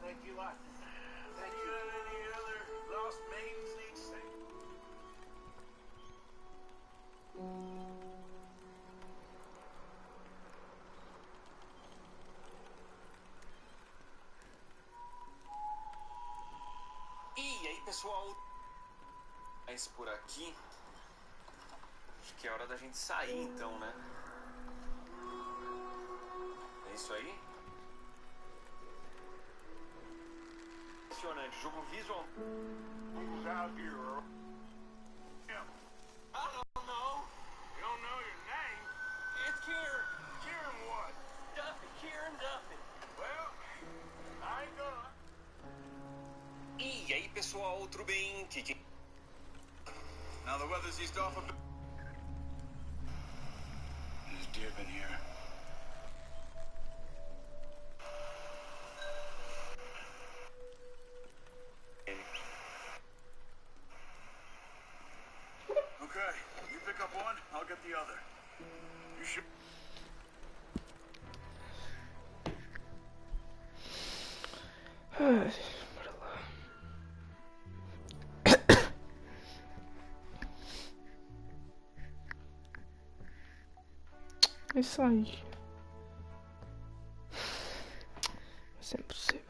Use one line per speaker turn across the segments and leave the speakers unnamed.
Thank you, lot. Thank you. Any other lost maidens need saving?
E aí, pessoal? Mas por aqui. Acho que é hora da gente sair, então, né? É isso aí? Impressionante. Jogo visual.
Who's out here, Earl? Him.
I don't know.
You don't know your name?
It's Kieran.
Kieran what?
Duffy. Kieran Duffy.
Well, I ain't gonna.
E aí, pessoal? Tudo bem?
Now the weather's eased off a bit. There's deer been here. Okay, you pick up one, I'll get the other. You should.
É isso aí. Vai ser impossível.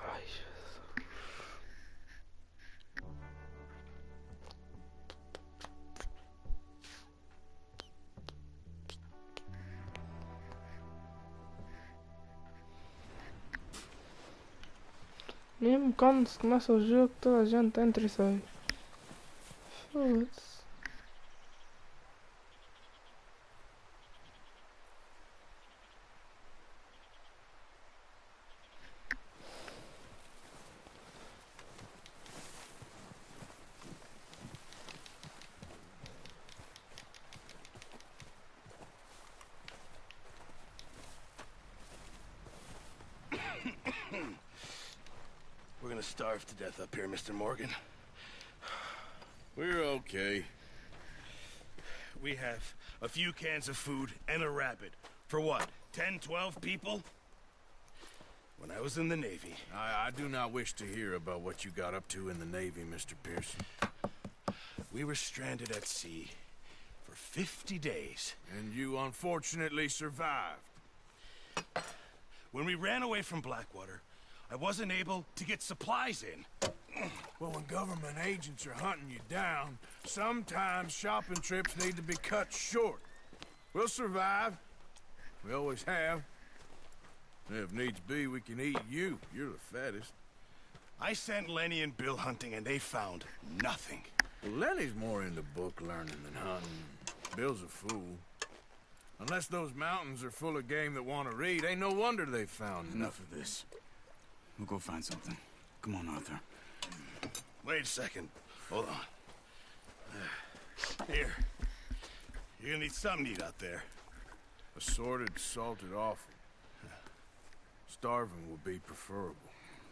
Ai, Jesus. Mesmo quando se começa o jogo, toda a gente entra e sai. Foda-se.
We're gonna starve to death up here, Mr. Morgan.
We're okay. We have a few cans of food and a rabbit. For what, 10, 12 people? When I was in the Navy...
I do not wish to hear about what you got up to in the Navy, Mr. Pearson.
We were stranded at sea for 50 days.
And you unfortunately survived.
When we ran away from Blackwater, I wasn't able to get supplies in.
Well, when government agents are hunting you down, sometimes shopping trips need to be cut short. We'll survive. We always have. If needs be, we can eat you. You're the fattest.
I sent Lenny and Bill hunting, and they found nothing.
Well, Lenny's more into book learning than hunting. Bill's a fool. Unless those mountains are full of game that want to read, ain't no wonder they found
Enough of this. We'll go find something. Come on, Arthur.
Wait a second. Hold on. Here. You're gonna need something to eat out there.
Assorted, salted offal. Starving would be preferable.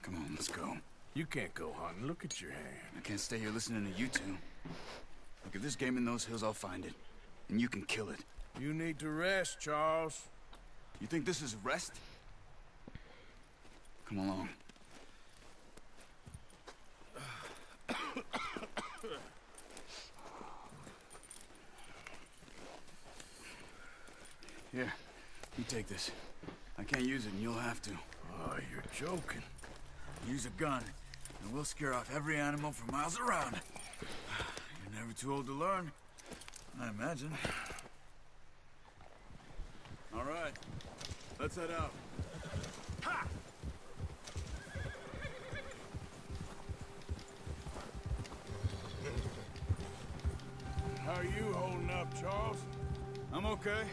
Come on, let's go.
You can't go hunting. Look at your hand.
I can't stay here listening to you two. Look, if there's game in those hills, I'll find it. And you can kill it.
You need to rest, Charles.
You think this is rest? Come along. Here, you take this. I can't use it, and you'll have to.
Oh, you're joking.
Use a gun, and we'll scare off every animal for miles around. Never too old to learn, I imagine. All right, let's head out.
Ha! How are you holding up, Charles?
I'm okay,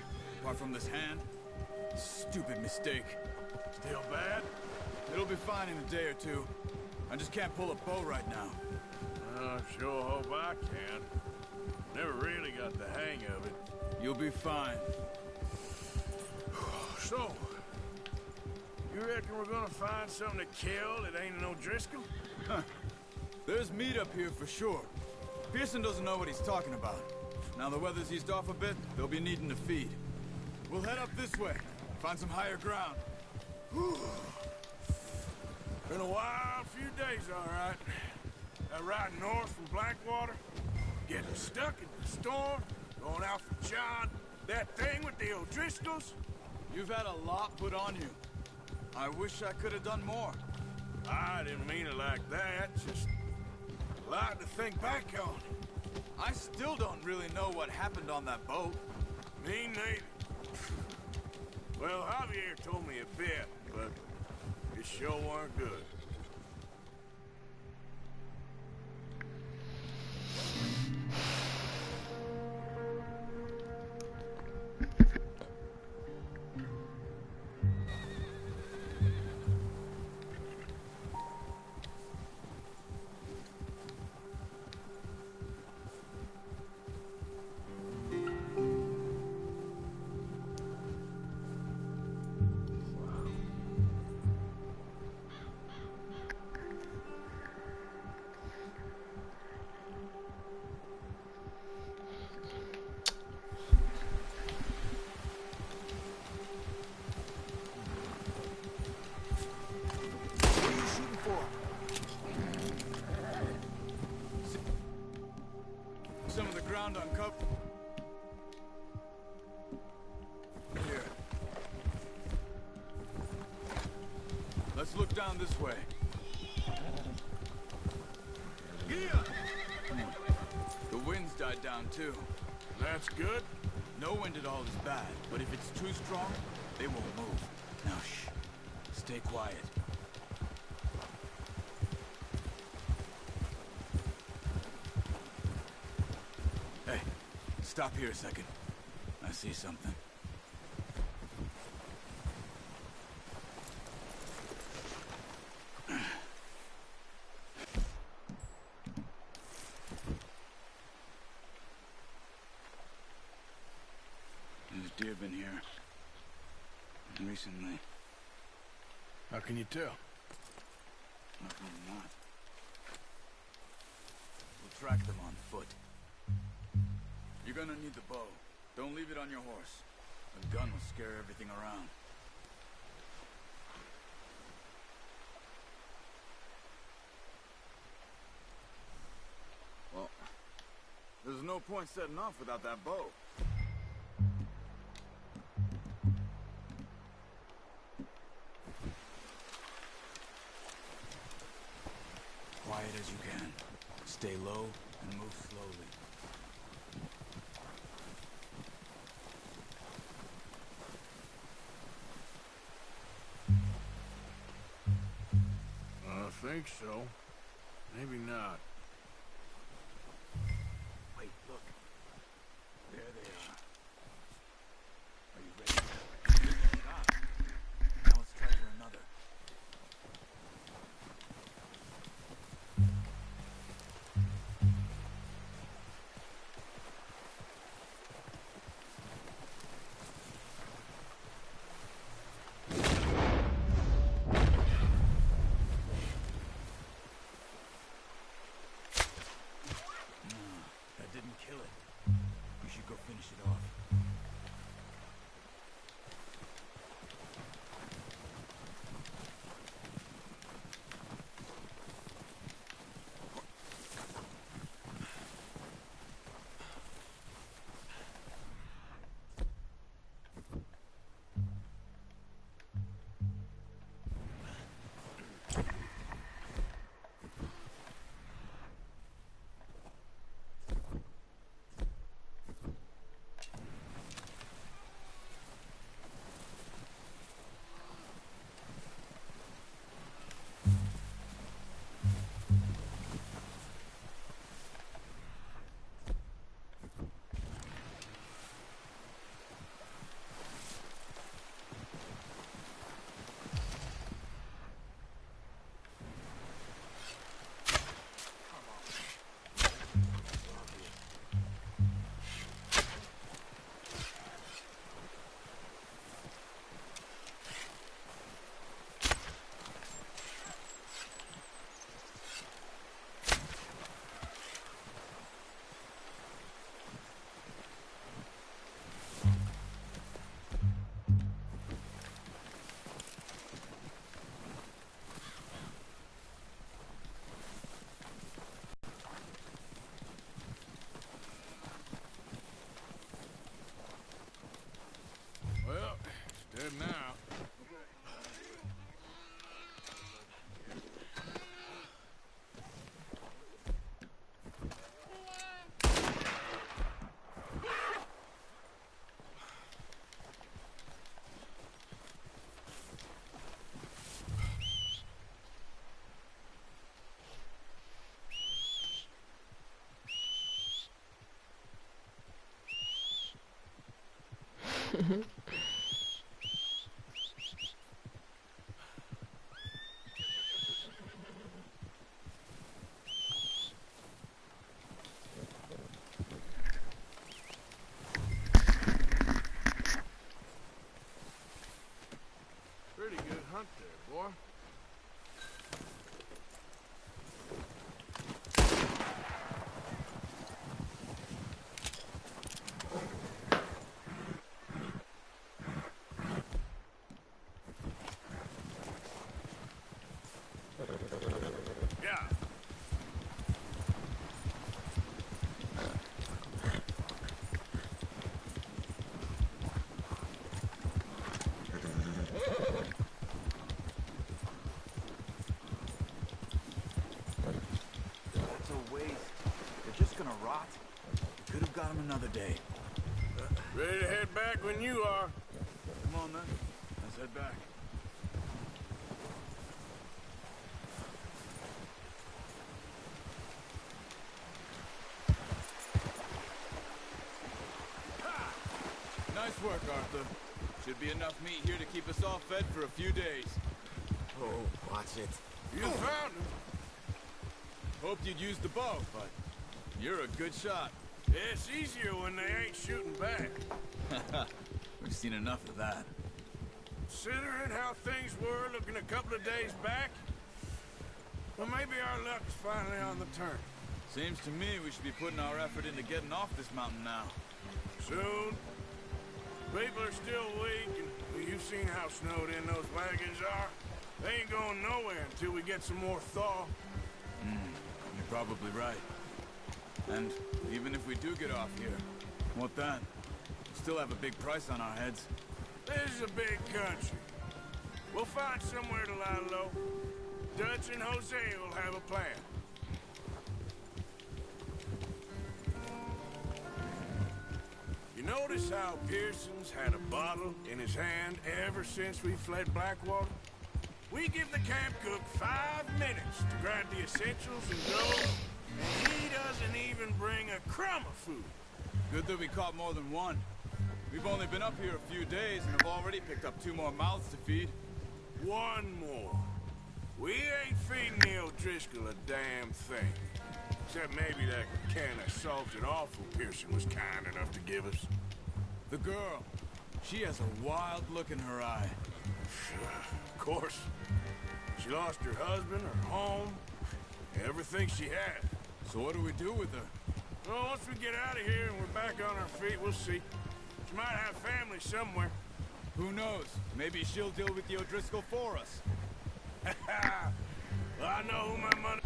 apart from this hand. Stupid mistake.
Still bad?
It'll be fine in a day or two. I just can't pull a bow right now.
I sure hope I can. Never really got the hang of it.
You'll be fine.
So, you reckon we're gonna find something to kill that ain't no Driscoll?
There's meat up here for sure. Pearson doesn't know what he's talking about. Now the weather's eased off a bit, they'll be needing to feed. We'll head up this way, find some higher ground.
Been a wild few days, all right. That ride north from Blackwater, getting stuck in the storm, going out for John, that thing with the O'Driscolls.
You've had a lot put on you. I wish I could have done more.
I didn't mean it like that, just a lot to think back on.
I still don't really know what happened on that boat.
Me neither. Well, Javier told me a bit, but it sure weren't good.
Some of the ground uncovered. Here. Let's look down this way. Gia! The wind's died down too.
That's good.
No wind at all is bad, but if it's too strong, they won't move. Now shh. Stay quiet. Hey, stop here a second. I see something. There's deer been here. Recently.
How can you tell?
Nothing not. We'll track them on foot. You're gonna need the bow. Don't leave it on your horse. A gun will scare everything around. Well, there's no point setting off without that bow. Quiet as you can. Stay low and move slowly.
I think so. Maybe not.
Wait, look. There they are. Are you ready? Stop. Now let's try for another. That didn't kill it. We should go finish it off.
Pretty good hunt there, boy. Yeah.
That's a waste. They're just gonna rot. Could have got them another day.
Ready to head back when you are.
Come on, then. Let's head back. Nice work, Arthur. Should be enough meat here to keep us all fed for a few days.
Oh, watch it.
You found him.
Hoped you'd use the bow, but you're a good shot.
Yeah, it's easier when they ain't shooting back.
We've seen enough of that.
Considering how things were looking a couple of days back, well, maybe our luck's finally on the turn.
Seems to me we should be putting our effort into getting off this mountain now.
Soon. People are still weak, and well, you've seen how snowed in those wagons are. They ain't going nowhere until we get some more thaw.
You're probably right. And even if we do get off here, what then? We still have a big price on our heads.
This is a big country. We'll find somewhere to lie low. Dutch and Jose will have a plan. You notice how Pearson's had a bottle in his hand ever since we fled Blackwater? We give the camp cook 5 minutes to grab the essentials and go, and he doesn't even bring a crumb of food.
Good that we caught more than one. We've only been up here a few days and have already picked up 2 more mouths to feed.
One more. We ain't feeding Neil Driscoll a damn thing. Except maybe that can of salted offal Pearson was kind enough to give us.
The girl. She has a wild look in her eye.
Of course. She lost her husband, her home, everything she had.
So what do we do with her?
Well, once we get out of here and we're back on our feet, we'll see. She might have family somewhere.
Who knows? Maybe she'll deal with the O'Driscoll for us.
Well, I know who my money...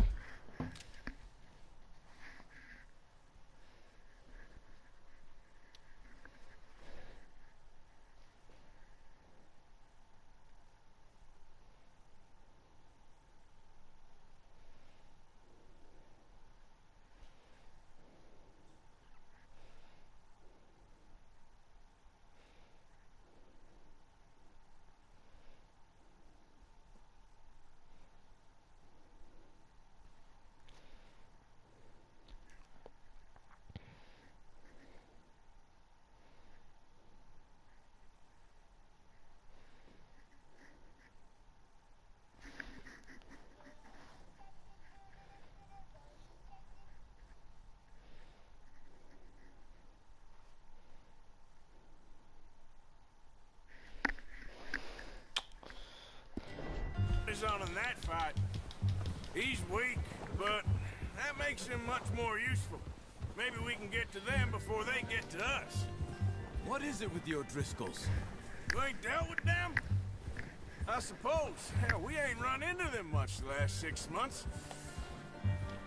on in that fight. He's weak, but that makes him much more useful. Maybe we can get to them before they get to us.
What is it with the O'Driscolls?
You ain't dealt with them? I suppose. Hell, we ain't run into them much the last 6 months.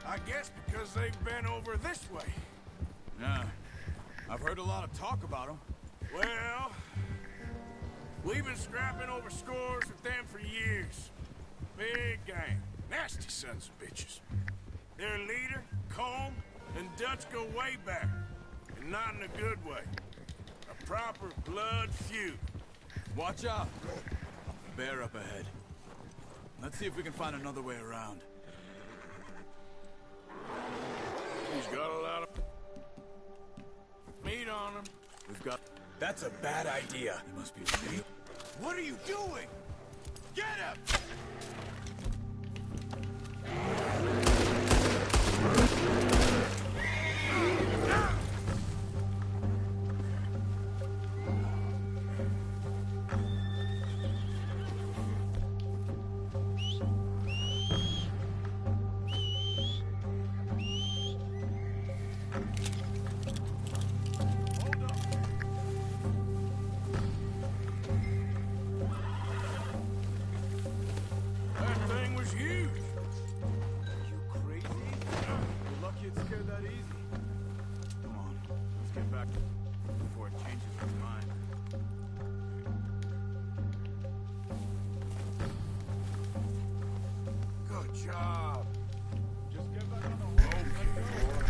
I guess because they've been over this way.
Yeah. I've heard a lot of talk about them.
Well, we've been scrapping over scores with them for years. Big gang. Nasty sons of bitches. Their leader, Colm, and Dutch go way back. And not in a good way. A proper blood feud.
Watch out. Bear up ahead. Let's see if we can find another way around.
He's got a lot of meat on him.
We've got... That's a bad idea. He must be real. What are you doing? Get him!
That thing was huge.
You crazy? You're lucky it scared that easy. Come on, let's get back before it changes its mind.
Good job.
Just get back on the horse.
Okay, boy.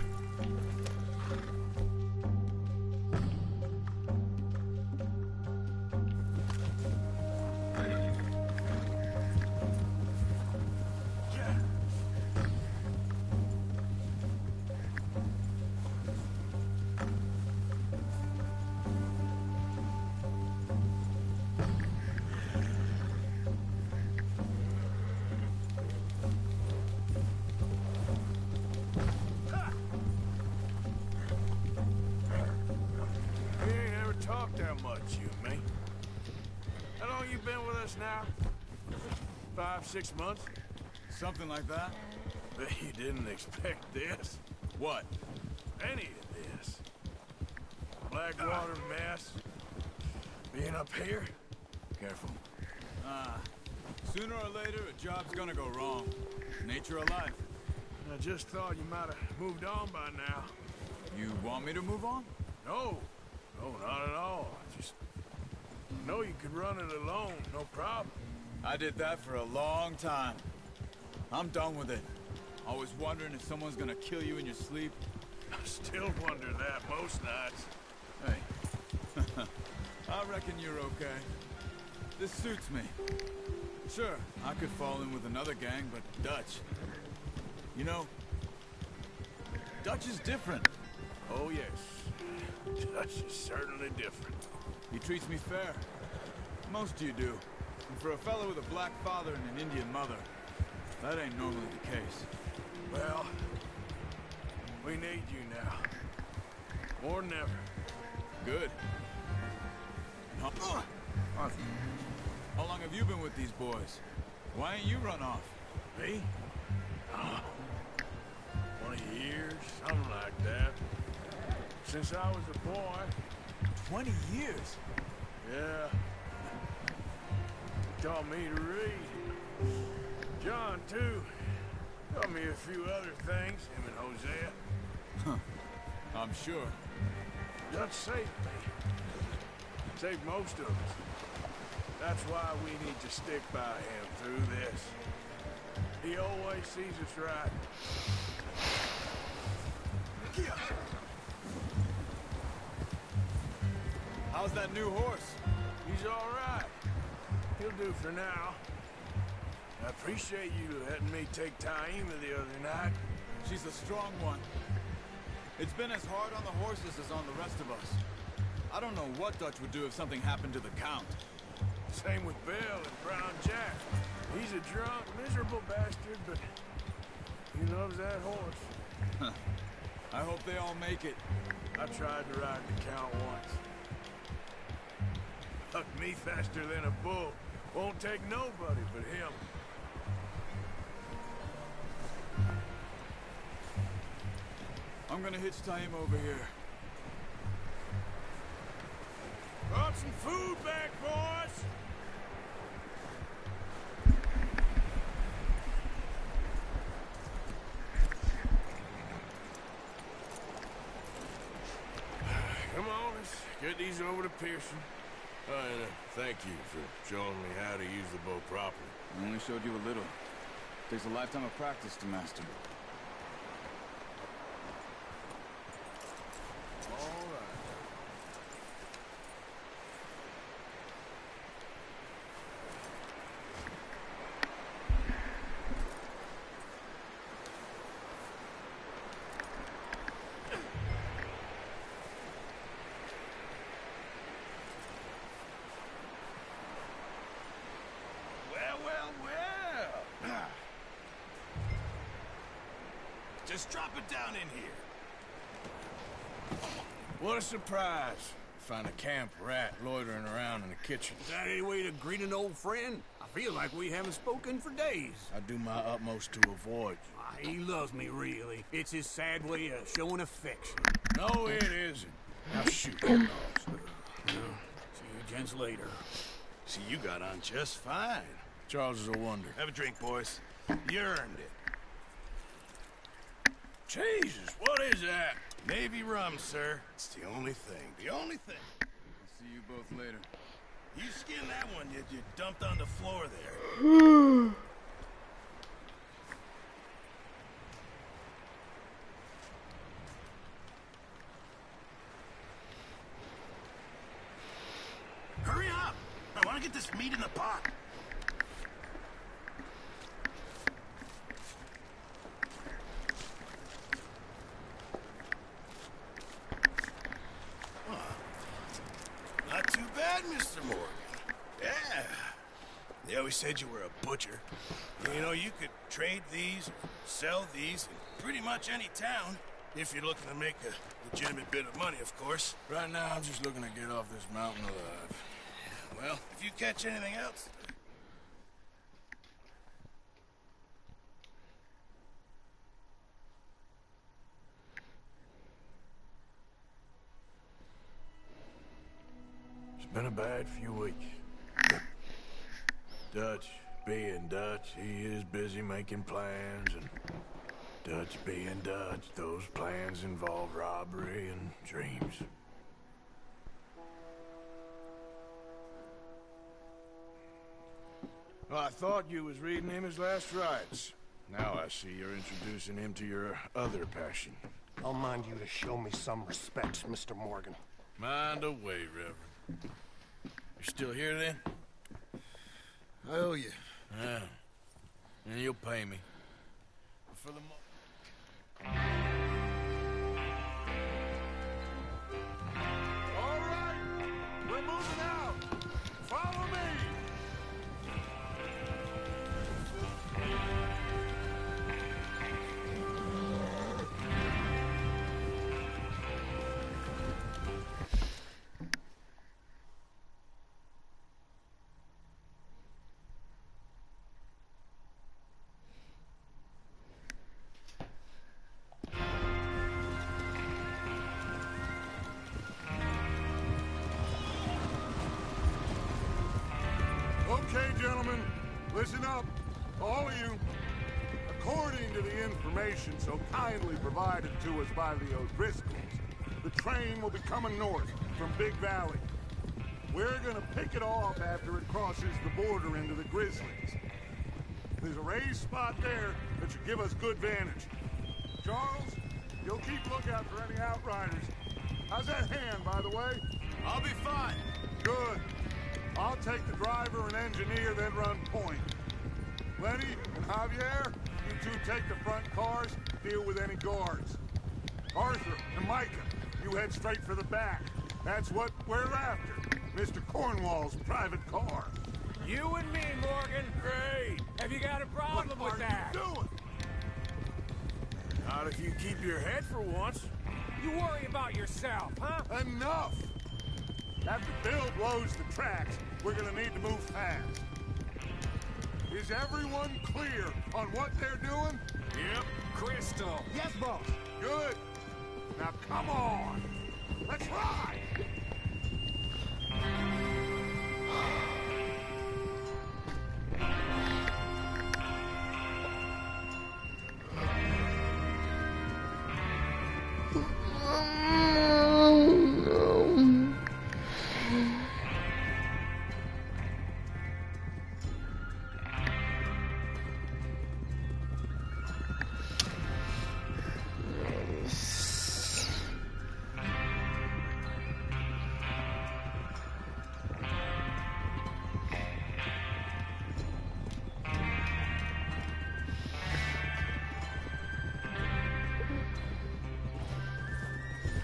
We ain't ever talked that much, you and me. How long you been with us now? 5, 6 months?
Something like that?
Bet you didn't expect this.
What?
Any of this. Blackwater mess. Being up here.
Careful. Sooner or later, a job's gonna go wrong. Nature of life.
I just thought you might have moved on by now.
You want me to move on?
No. No, not at all. I just know you could run it alone, no problem.
I did that for a long time. I'm done with it. Always wondering if someone's gonna kill you in your sleep.
I still wonder that most nights.
Hey. I reckon you're okay. This suits me. Sure, I could fall in with another gang, but Dutch... You know, Dutch is different.
Oh, yes. Dutch is certainly different.
He treats me fair. Most of you do. And for a fellow with a black father and an Indian mother, that ain't normally the case.
Well, we need you now. More than ever.
Good. How long have you been with these boys? Why ain't you run off?
Me? 20 years, something like that. Since I was a boy.
20 years?
Yeah. He taught me to read. John, too. Taught me a few other things, him and Hosea.
I'm sure.
Dutch saved me. Saved most of us. That's why we need to stick by him through this. He always sees us right.
How's that new horse?
He's all right. He'll do for now. I appreciate you letting me take Taima the other night.
She's a strong one. It's been as hard on the horses as on the rest of us. I don't know what Dutch would do if something happened to the Count.
Same with Bill and Brown Jack. He's a drunk, miserable bastard, but he loves that horse.
I hope they all make it.
I tried to ride the Count once. Hucked me faster than a bull. Won't take nobody but him.
I'm gonna hitch Taima over here.
Brought some food back, boys! Come on, let's get these over to Pearson. And thank you for showing me how to use the bow properly.
I only showed you a little. Takes a lifetime of practice to master.
All right.
Just drop it down in here.
What a surprise. Find a camp rat loitering around in the kitchen.
Is that any way to greet an old friend? I feel like we haven't spoken for days.
I do my utmost to avoid you.
He loves me, really. It's his sad way of showing affection.
No, it isn't. Now shoot them dogs.
See you gents later.
See, you got on just fine.
Charles is a wonder.
Have a drink, boys. You earned it.
Jesus, what is that?
Navy rum, sir. It's the only thing. The only thing.
I'll see you both later.
You skinned that one you dumped on the floor there. Hurry up! I want to get this meat in the pot. Not too bad, Mr. Morgan. Yeah. They always said you were a butcher. You know, you could trade these, or sell these in pretty much any town, if you're looking to make a legitimate bit of money, of course.
Right now, I'm just looking to get off this mountain alive.
Well, if you catch anything else...
It's been a bad few weeks. Dutch being Dutch, he is busy making plans, and Dutch being Dutch, those plans involve robbery and dreams. Well, I thought you was reading him his last rites. Now I see you're introducing him to your other passion.
I'll mind you to show me some respect, Mr. Morgan.
Mind away, Reverend. You're still here, then?
I owe you.
Yeah. And you'll pay me. For the
All right, we're moving out. Follow me. Okay, gentlemen, listen up, all of you. According to the information so kindly provided to us by the O'Driscolls, the train will be coming north from Big Valley. We're gonna pick it off after it crosses the border into the Grizzlies. There's a raised spot there that should give us good vantage. Charles, you'll keep lookout for any outriders. How's that hand, by the way?
I'll be fine.
Good. I'll take the driver and engineer, then run point. Lenny and Javier, you two take the front cars, deal with any guards. Arthur and Micah, you head straight for the back. That's what we're after. Mr. Cornwall's private car.
You and me, Morgan. Great. Have you got a problem with that?
What are you doing?
Not if you keep your head for once.
You worry about yourself, huh?
Enough! After Bill blows the tracks, we're gonna need to move fast. Is everyone clear on what they're doing?
Yep. Crystal.
Yes, boss.
Good. Now come on. Let's ride!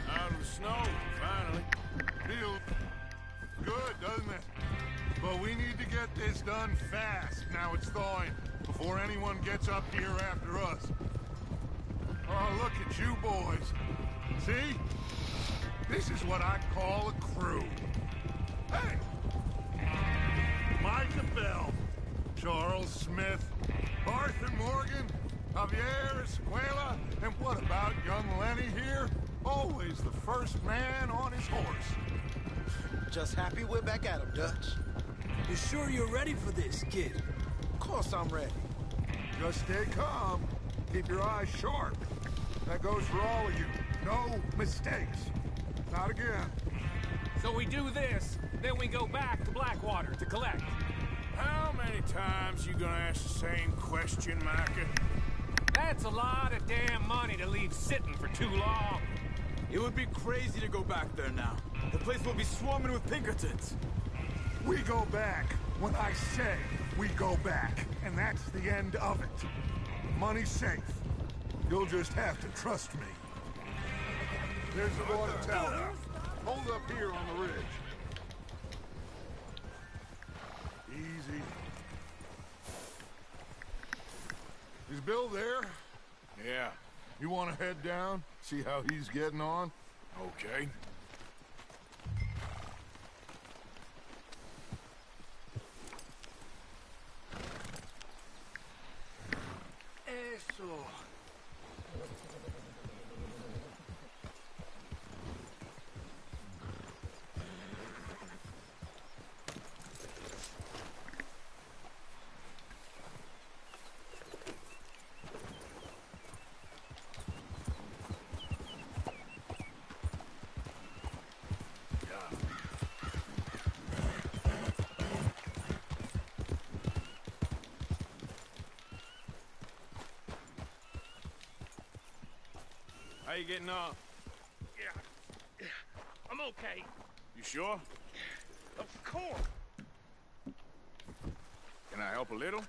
Out of the snow, finally.
Feels good, doesn't it? But we need to get this done fast, now it's thawing, before anyone gets up here after us. Oh, look at you boys. See? This is what I call a crew. Hey! Micah Bell, Charles Smith, Arthur Morgan, Javier Escuela, and what about young Lenny here? Always the first man on his horse.
Just happy we're back at him, Dutch.
You sure you're ready for this, kid?
Of course I'm ready.
Just stay calm. Keep your eyes sharp. That goes for all of you. No mistakes. Not again.
So we do this, then we go back to Blackwater to collect.
How many times you gonna ask the same question, Micah?
That's a lot of damn money to leave sitting for too long.
It would be crazy to go back there now. The place will be swarming with Pinkertons.
We go back when I say we go back. And that's the end of it. Money's safe. You'll just have to trust me. There's the water tower. Hold up here on the ridge. Easy. Is Bill there?
Yeah.
You want to head down? See how he's getting on?
Okay.
Eso.
How you getting on?
Yeah. I'm okay.
You sure?
Of course.
Can I help a little?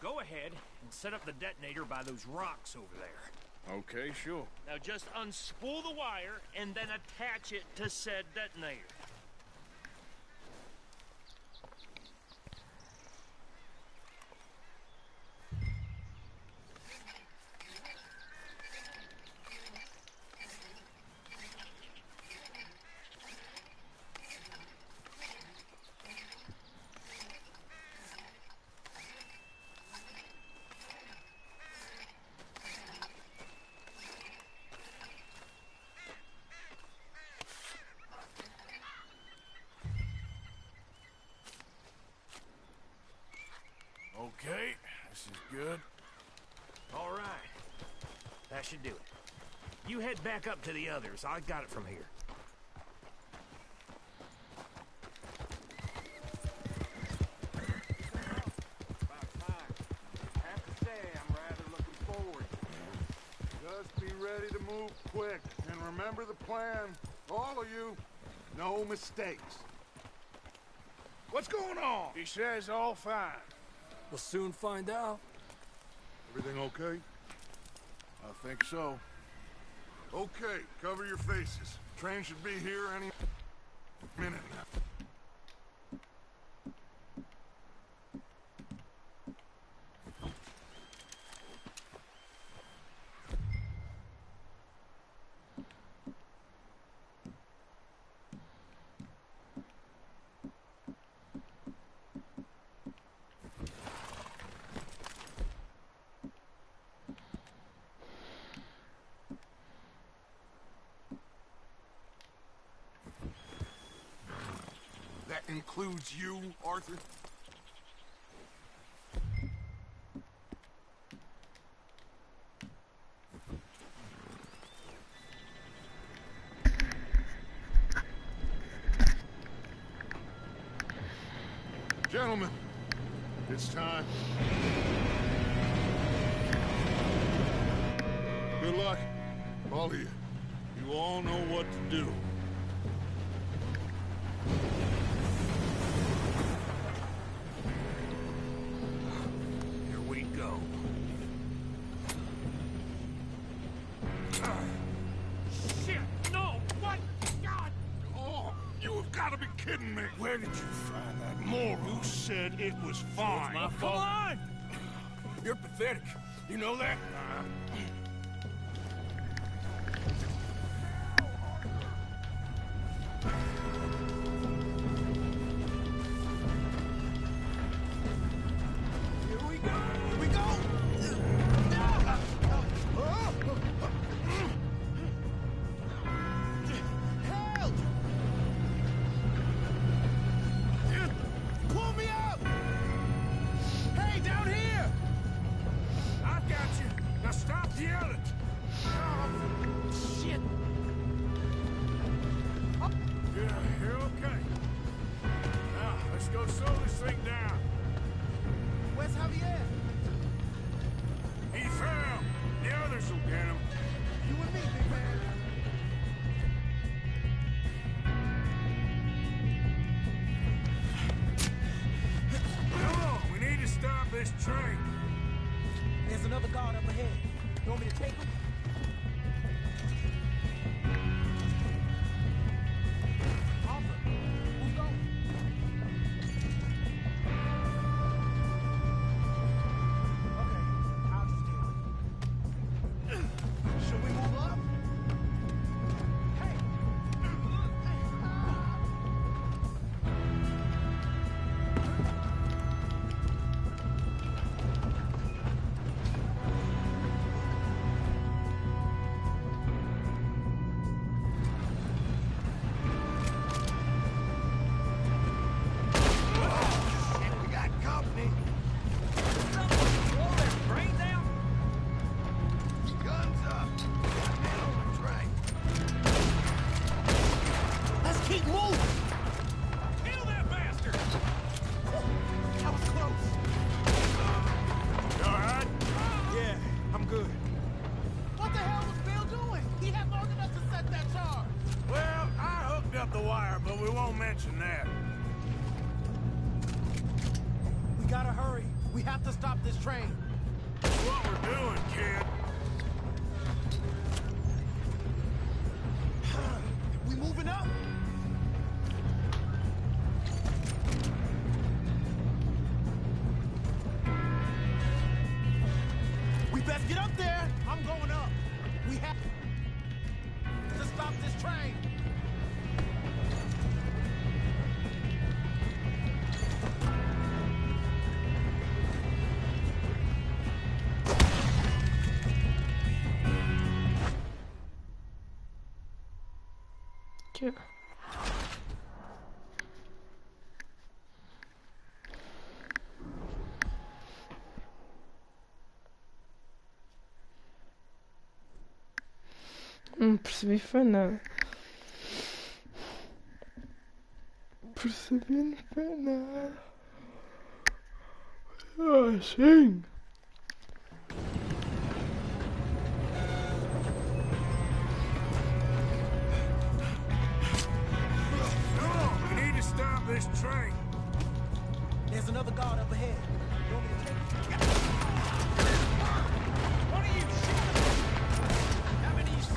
Go ahead and set up the detonator by those rocks over there.
Okay, sure.
Now just unspool the wire and then attach it to said detonator.
Okay, this is good.
All right. That should do it. You head back up to the others. I got it from here.
About time. Have to say, I'm rather looking forward. Just be ready to move quick. And remember the plan. All of you, no mistakes. What's going on?
He says all fine.
We'll soon find out.
Everything okay?
I think so.
Okay, cover your faces. Train should be here any minute now. That includes you, Arthur? Gentlemen, it's time. Good luck, all of you. You all know what to do.
Here we go. Shit! No! What? God!
Oh, you have got to be kidding me.
Where did you find that moron?
Who said it was fine?
My fault. Come on!
You're pathetic. You know that?
Here we go! Here we go! Help! Pull me up! Hey, down here!
I've got you. Now stop yelling.
Shit!
Yeah, you're okay. Now, let's go slow this thing down.
Where's Javier?
He fell. The others will get him.
You and me, big man.
Come on, we need to stop this train.
There's another guard up ahead. You want me to take him? Arthur, who's going? Okay, I'll just deal with it.
Should we move up?
Hey!
We got company.
Blow their brains out?
Guns up. Men on the train. Let's keep moving.
Kill that bastard!
That was close.
You all right?
Yeah, I'm good.
What the hell was Bill doing? He had long enough to set that charge.
Well, I hooked up the wire, but we won't mention that.
We gotta hurry. We have to stop this train.
That's what we're doing, kid.
We moving up? We best get up there. I'm going up. We have to stop this train.
Yeah. Não percebi foi nada. Percebi não foi nada. Ah, sim.
Come on, we need to stop this train.
There's another guard up ahead. You want me to take him?
What are you shooting? How many you see?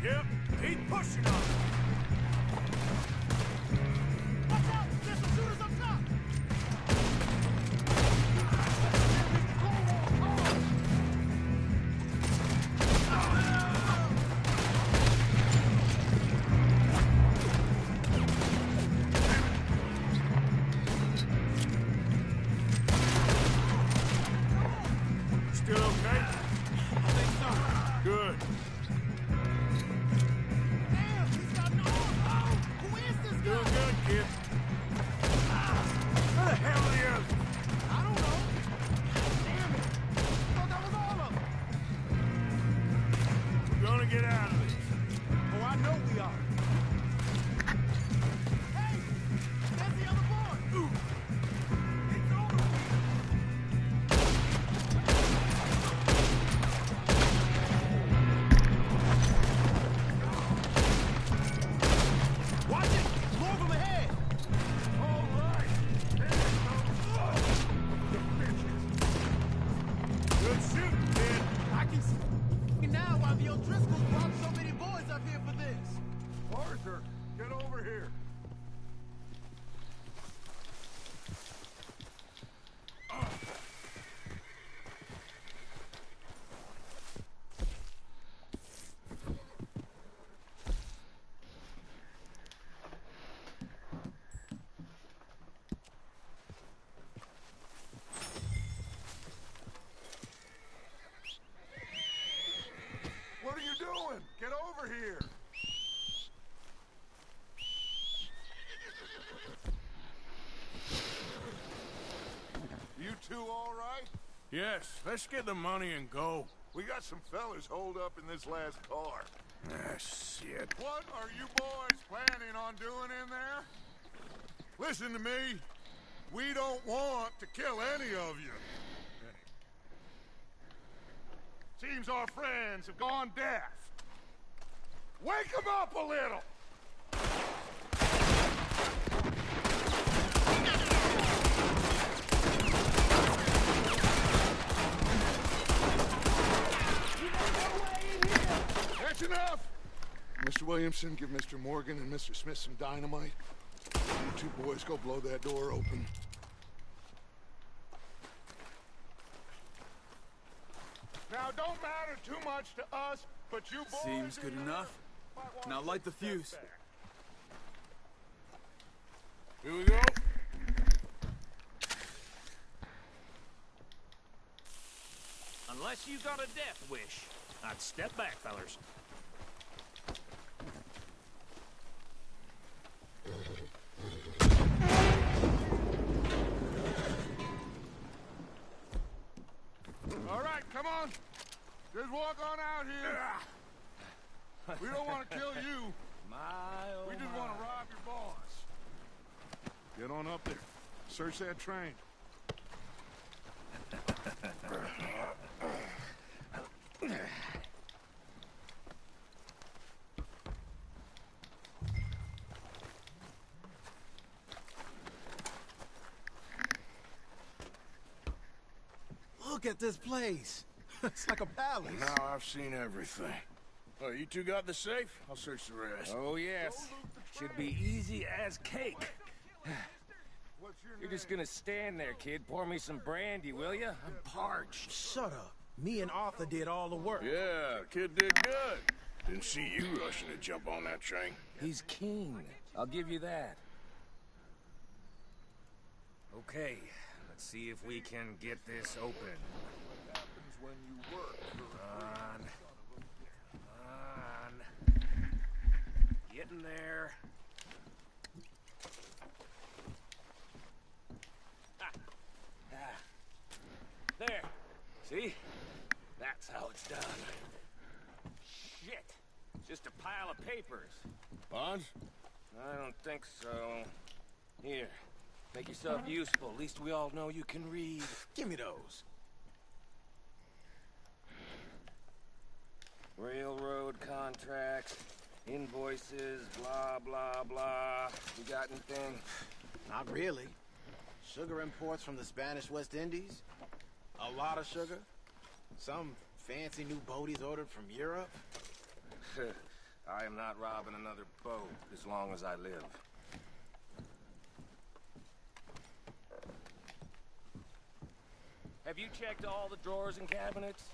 Yep, keep pushing on.
Watch out! There's some shooters up top!
Still okay?
I think so.
Good.
Damn, he's got no arm! Oh, who is this
Doing
guy?
good, kid. Where the hell are the others?
I don't know. Damn it! Thought that was all of them.
We're gonna get out of this.
Oh, I know we are. Hey! There's the other boy! Ooh. It's over! Watch it! More of them ahead!
All right. There they go. Good shooting, kid.
I can see now why the O'Driscolls brought so many boys up here for this.
Arthur, get over here. What are you doing? Get over here. You two all right?
Yes, let's get the money and go.
We got some fellas holed up in this last car.
Ah, shit.
What are you boys planning on doing in there? Listen to me. We don't want to kill any of you. Seems our friends have gone deaf. Wake them up a little! That's enough! Mr. Williamson, give Mr. Morgan and Mr. Smith some dynamite. You two boys go blow that door open. Now, don't matter too much to us, but you boys...
Seems good enough. Now light the fuse.
Here we go.
Unless you got a death wish, I'd step back, fellers.
All right, come on. Just walk on out here. We don't want to kill you. We just want to rob your boss. Get on up there. Search that train.
Look at this place. It's like a palace.
Now I've seen everything. Oh, you two got the safe? I'll search the rest.
Oh, yes. Should be easy as cake.
What's your
You're
name?
just gonna stand there, kid. Pour me some brandy, will ya? I'm parched.
Shut up. Me and Arthur did all the work.
Yeah, kid did good. Didn't see you rushing to jump on that train.
He's keen. I'll give you that. Okay, let's see if we can get this open.
What happens when you work for
On. Getting there. There. See? That's how it's done. Shit. Just a pile of papers.
Bonds?
I don't think so. Here. Make yourself useful. At least we all know you can read.
Give me those.
Railroad contracts, invoices, blah, blah, blah. You got anything?
Not really. Sugar imports from the Spanish West Indies. A lot of sugar. Some fancy new boaties ordered from Europe.
I am not robbing another boat as long as I live. Have you checked all the drawers and cabinets?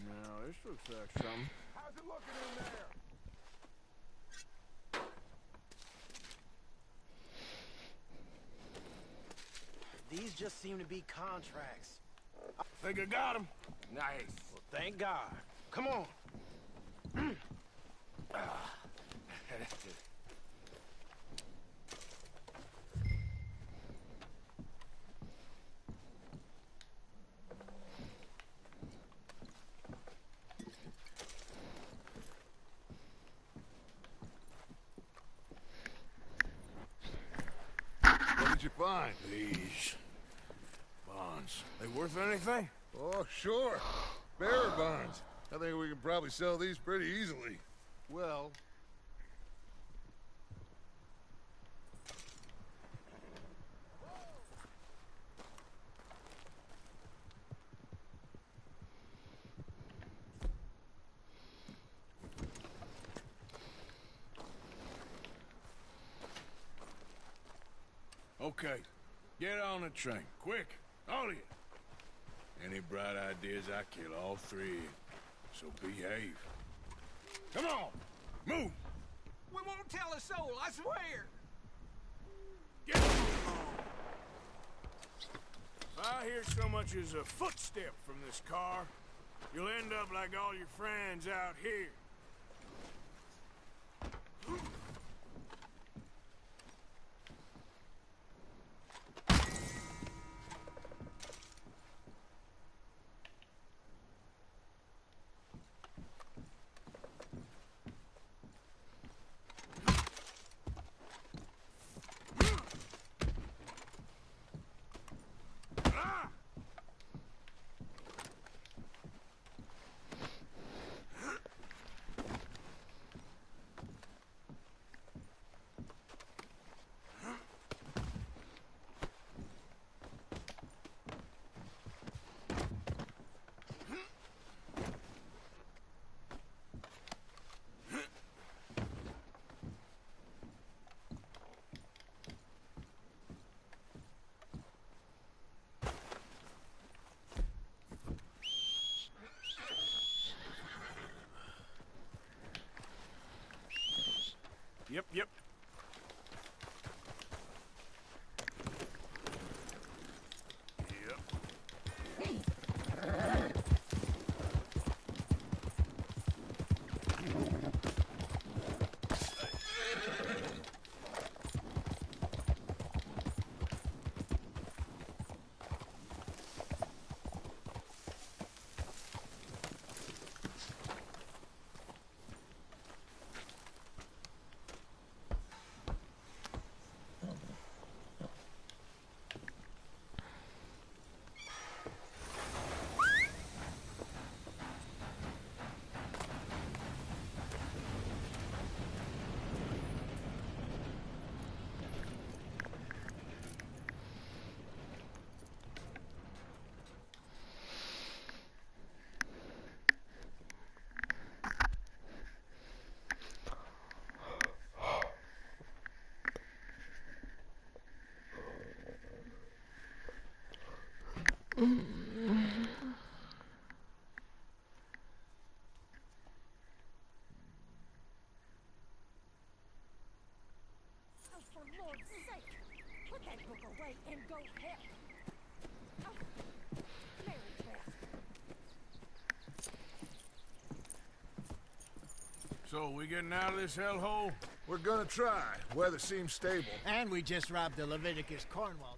No, this looks like something.
How's it looking in there?
These just seem to be contracts.
Think I got him.
Nice.
Well, thank God. Come on.
What did you find?
These bonds. They worth anything?
Oh, sure. Bearer bonds. I think we can probably sell these pretty easily.
Well,
okay. Get on the train. Quick. All of you. Any bright ideas, I kill all three. So behave. Come on! Move!
We won't tell a soul, I swear!
Get on! If I hear so much as a footstep from this car, you'll end up like all your friends out here. Yep, yep.
Oh, for Lord's sake! Put that book away and go help! Oh, Mary Beth.
So, we getting out of this hellhole?
We're gonna try. Weather seems stable.
and we just robbed the Leviticus Cornwall.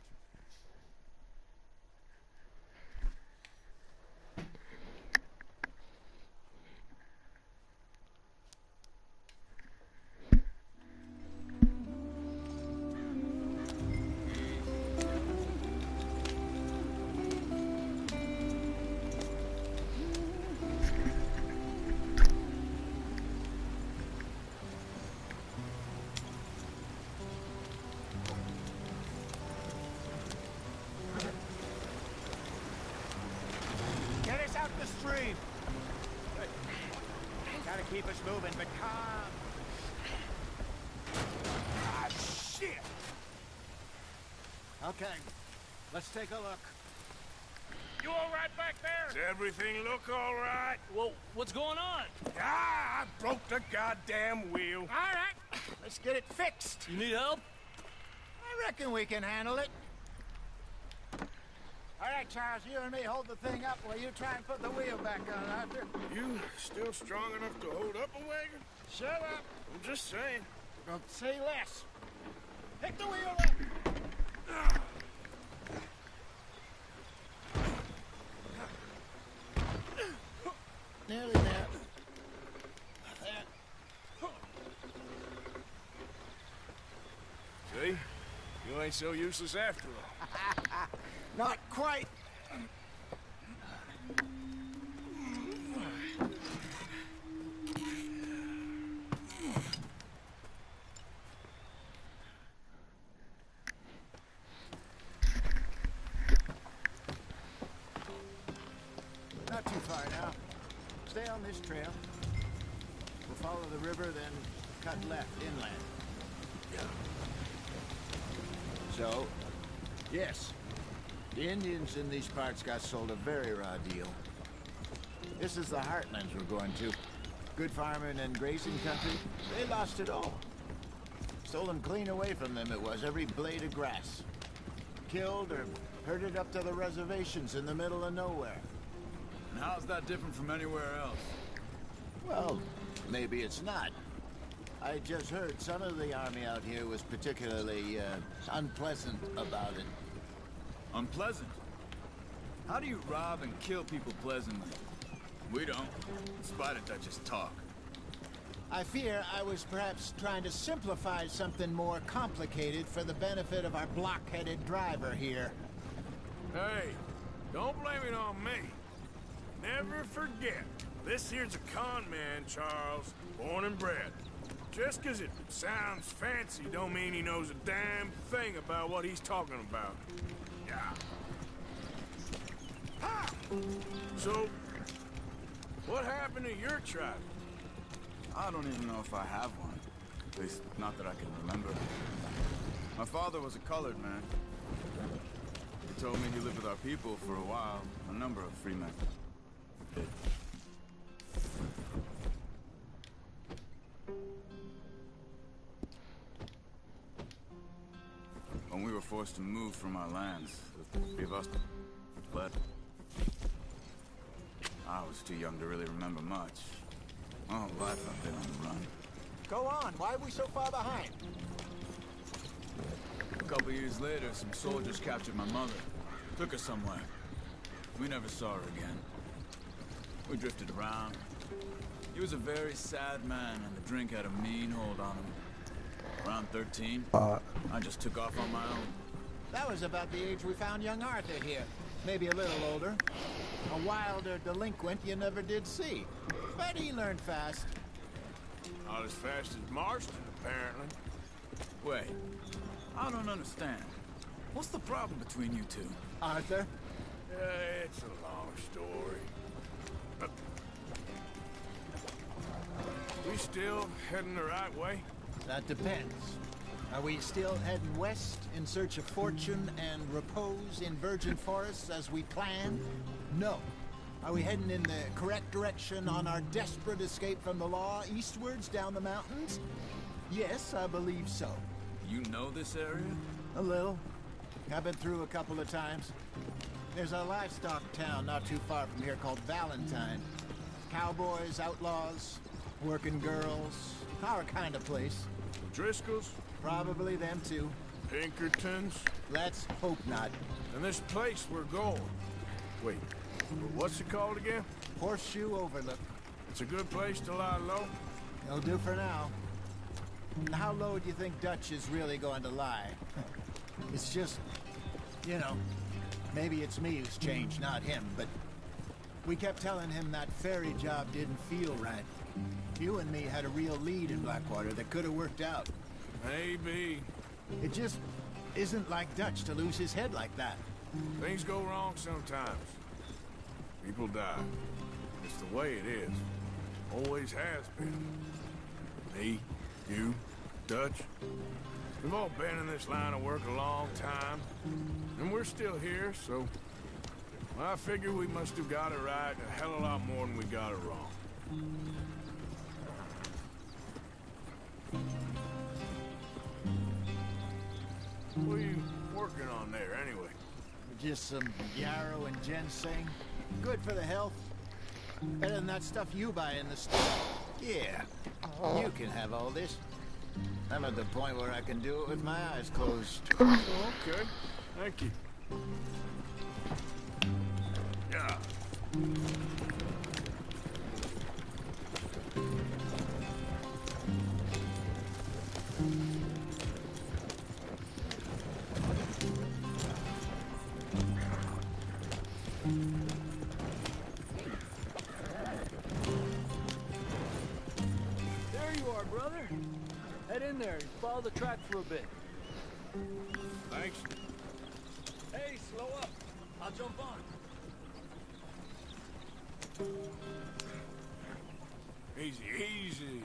stream.
Gotta keep us moving, but calm.
Ah, shit!
Okay, let's take a look.
You all right back there?
Does everything look all right?
Well, what's going on?
Ah, I broke the goddamn wheel.
All right, let's get it fixed.
You need help?
I reckon we can handle it. All right, Charles, you and me hold the thing up while you try and put the wheel back on, Arthur.
You still strong enough to hold up a wagon?
Shut up.
I'm just saying.
Don't say less. Pick the wheel up. Nearly there.
See? You ain't so useless after all.
Not quite. Not too far now. Stay on this trail. We'll follow the river, then cut left inland. So, yes, the Indians in these parts got sold a very raw deal. This is the heartlands we're going to. Good farming and grazing country, they lost it all. Stolen clean away from them it was, every blade of grass. Killed or herded up to the reservations in the middle of nowhere.
And how's that different from anywhere else?
Well, maybe it's not. I just heard some of the army out here was particularly, unpleasant about it.
Unpleasant? How do you rob and kill people pleasantly? We don't, in spite of Dutch's talk.
I fear I was perhaps trying to simplify something more complicated for the benefit of our block-headed driver here.
Hey, don't blame it on me. Never forget, this here's a con man, Charles, born and bred. Just 'cause it sounds fancy don't mean he knows a damn thing about what he's talking about. Yeah. Ha! So, what happened to your tribe?
I don't even know if I have one. At least, not that I can remember. My father was a colored man. He told me he lived with our people for a while. A number of free men did. When we were forced to move from our lands, the three of us fled. I was too young to really remember much. All life I've been on the run.
Go on, why are we so far behind?
A couple years later, some soldiers captured my mother. Took her somewhere. We never saw her again. We drifted around. He was a very sad man, and the drink had a mean hold on him. Around 13, I just took off on my own.
That was about the age we found young Arthur here. Maybe a little older. A wilder delinquent you never did see. But he learned fast.
Not as fast as Marston, apparently.
Wait, I don't understand. What's the problem between you two?
Arthur?
It's a long story. We still heading the right way?
That depends. Are we still heading west in search of fortune and repose in virgin forests as we planned? No. Are we heading in the correct direction on our desperate escape from the law eastwards down the mountains? Yes, I believe so.
You know this area?
A little. I've been through a couple of times. There's a livestock town not too far from here called Valentine. Cowboys, outlaws, working girls, our kind of place.
Driscolls?
Probably them too.
Pinkertons?
Let's hope not.
And this place we're going. Wait, what's it called again?
Horseshoe Overlook.
It's a good place to lie low?
It'll do for now. How low do you think Dutch is really going to lie? It's just, you know, maybe it's me who's changed, not him, but we kept telling him that ferry job didn't feel right. You and me had a real lead in Blackwater that could have worked out.
Maybe.
It just isn't like Dutch to lose his head like that.
Things go wrong sometimes. People die. It's the way it is. Always has been. Me, you, Dutch. We've all been in this line of work a long time. And we're still here, so... well, I figure we must have got it right a hell of a lot more than we got it wrong. What are you working on there, anyway?
Just some yarrow and ginseng. Good for the health. Better than that stuff you buy in the store. Yeah, you can have all this. I'm at the point where I can do it with my eyes closed.
Oh, okay. Thank you. Yeah.
There you are, brother. Head in there and follow the track for a bit.
Thanks.
Hey, slow up. I'll jump on.
Easy, easy.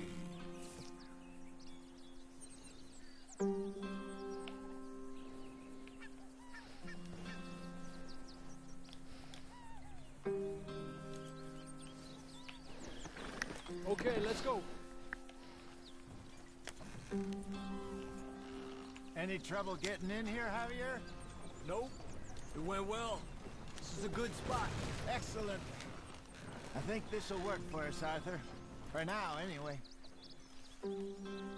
Okay, let's go.
Any trouble getting in here, Javier?
Nope. It went well. This is a good spot.
Excellent. I think this'll work for us, Arthur. For now, anyway.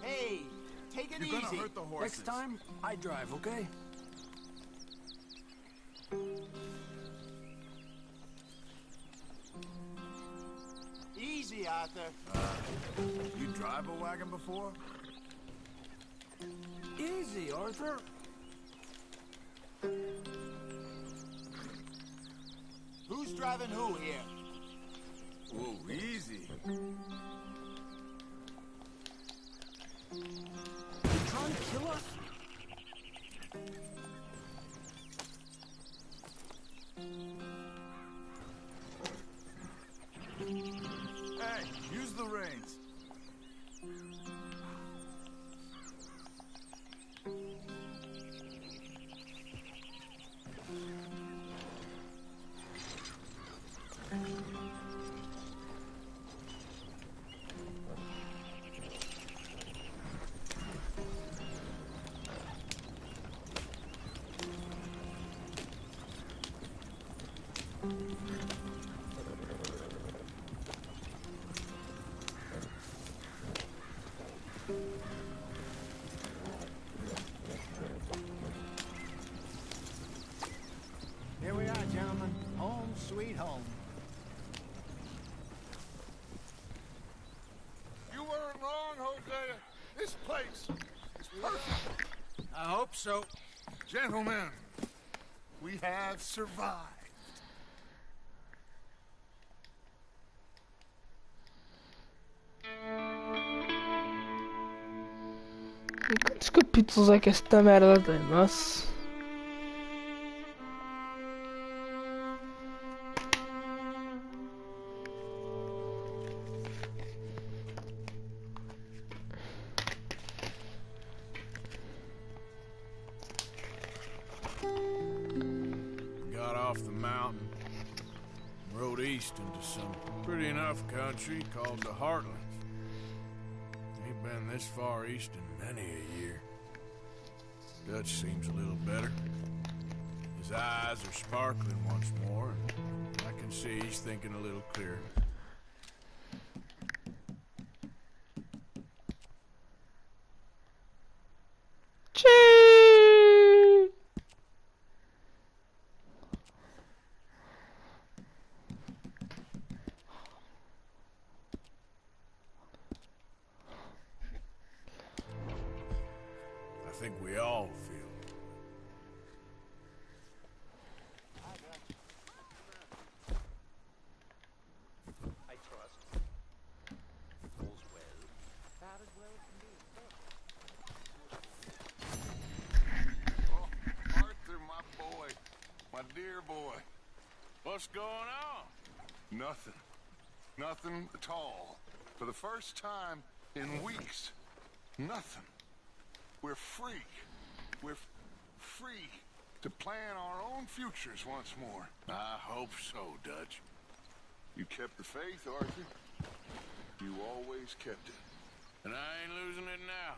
Hey, take it
You're
easy.
gonna hurt the horses.
Next time, I drive, okay?
Easy, Arthur.
You drive a wagon before?
Easy, Arthur.
Who's driving who here?
Whoa, easy.
You trying to kill us?
Hey, use the reins.
Here we are, gentlemen. Home sweet home.
You weren't wrong, Hosea. This place is perfect.
I hope so.
Gentlemen, we have survived.
Quantos capítulos é que esta merda tem, mas...
Got off the mountain, rode east into some pretty enough country called the Heartlands. Ain't been this far east in many a year. Dutch seems a little better. His eyes are sparkling once more, and I can see he's thinking a little clearer. I think we all feel.
I trust. All's well.
About as well as can be.
Oh, Arthur, my boy. My dear boy.
What's going on?
Nothing. Nothing at all. For the first time in weeks. Nothing. We're free. We're free to plan our own futures once more.
I hope so, Dutch.
You kept the faith, Arthur. You always kept it.
And I ain't losing it now.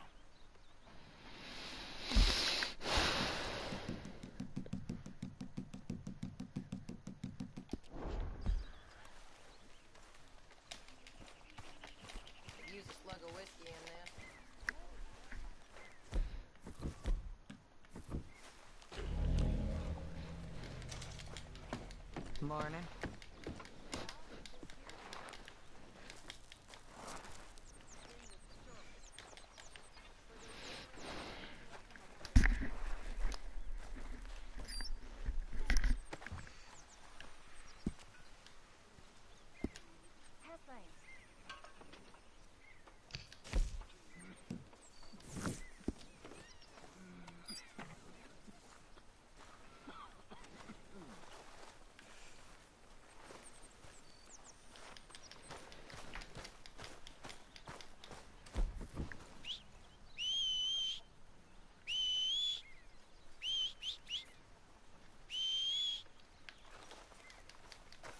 Use a slug of whiskey in there. Morning.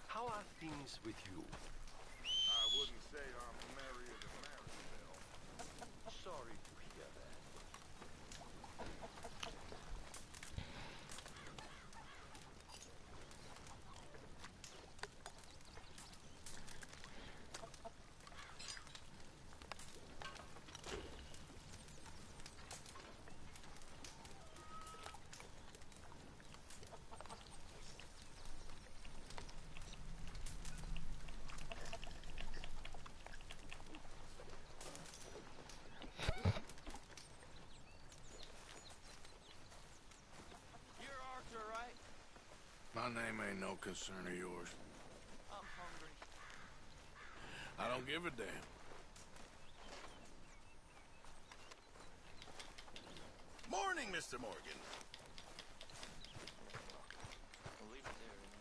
How are things with you?
I wouldn't say I'm merrier than Marysville.
Sorry to hear that.
My name ain't no concern of yours.
I'm hungry.
I don't give a damn. Morning, Mr. Morgan.
We'll leave it there, man.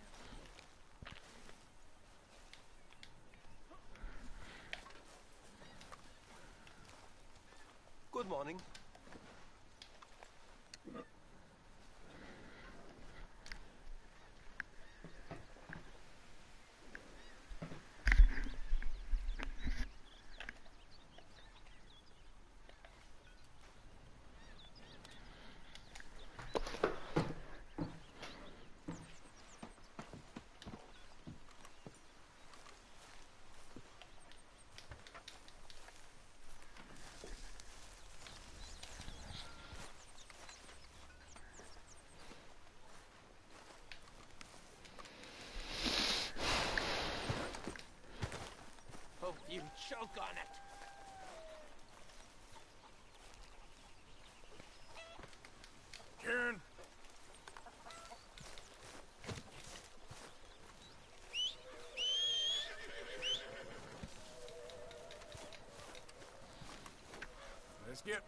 Good morning. Oh, you choke on it.
Karen. Let's get.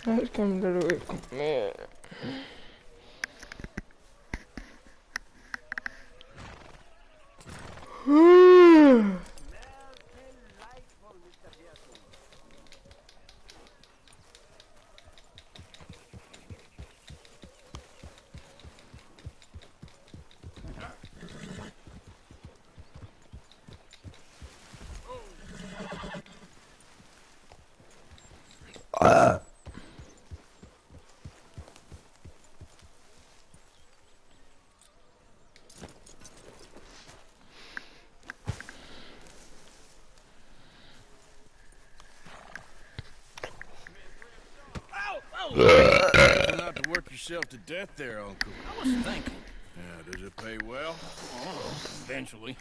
Här kan det då komma.
Not to work yourself to death there, Uncle.
I was thinking.
Yeah, does it pay well?
Eventually.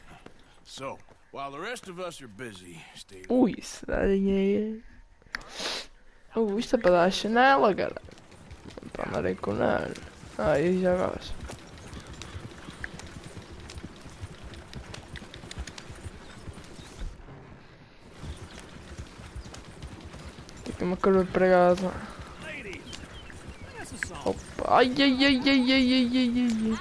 So, while the rest of us are busy, Steve.
Ui, sladinha. Isto é para dar a chinela, cara. Para andar aí com nada. Aí já gosto. Tem uma coroa pregada. Opa, ai ai ai ai ai ai ai ai.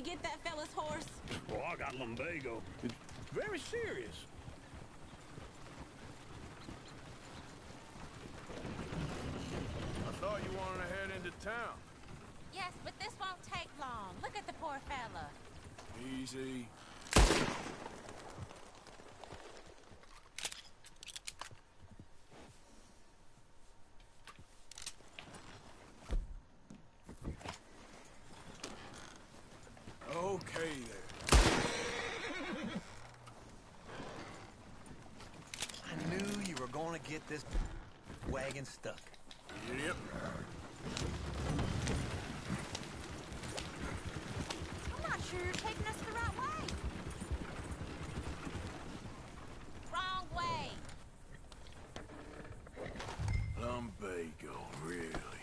get that fella's horse?
Oh, I got lumbago. It's very serious.
I thought you wanted to head into town.
Yes, but this won't take long. Look at the poor fella.
Easy. Okay there.
I knew you were going to get this wagon stuck.
Yep.
I'm not sure you're taking us the right way. Wrong way.
Lumbago, really?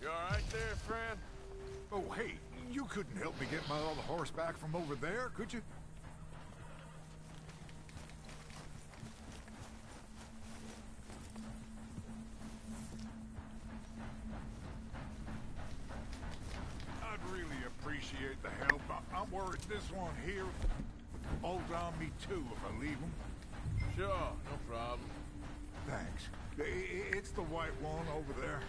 You all right there, friend?
Oh, hey, you couldn't help me get my other horse back from over there, could you? I'd really appreciate the help. I'm worried this one here holds on me too if I leave him.
Sure, no problem.
Thanks. It's the white one over there.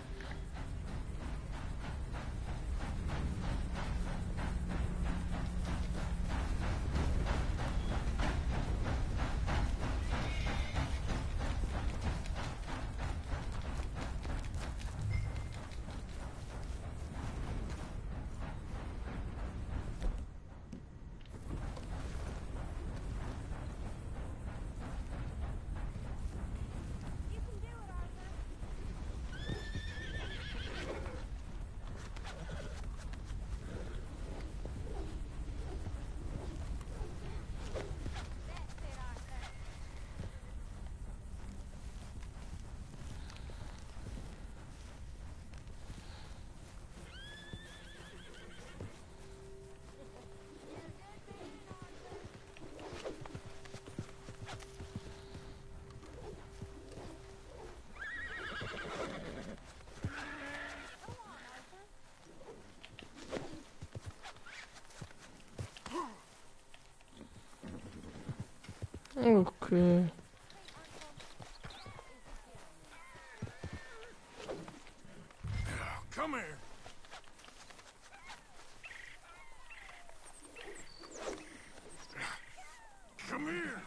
Okay.
Come here. Come here.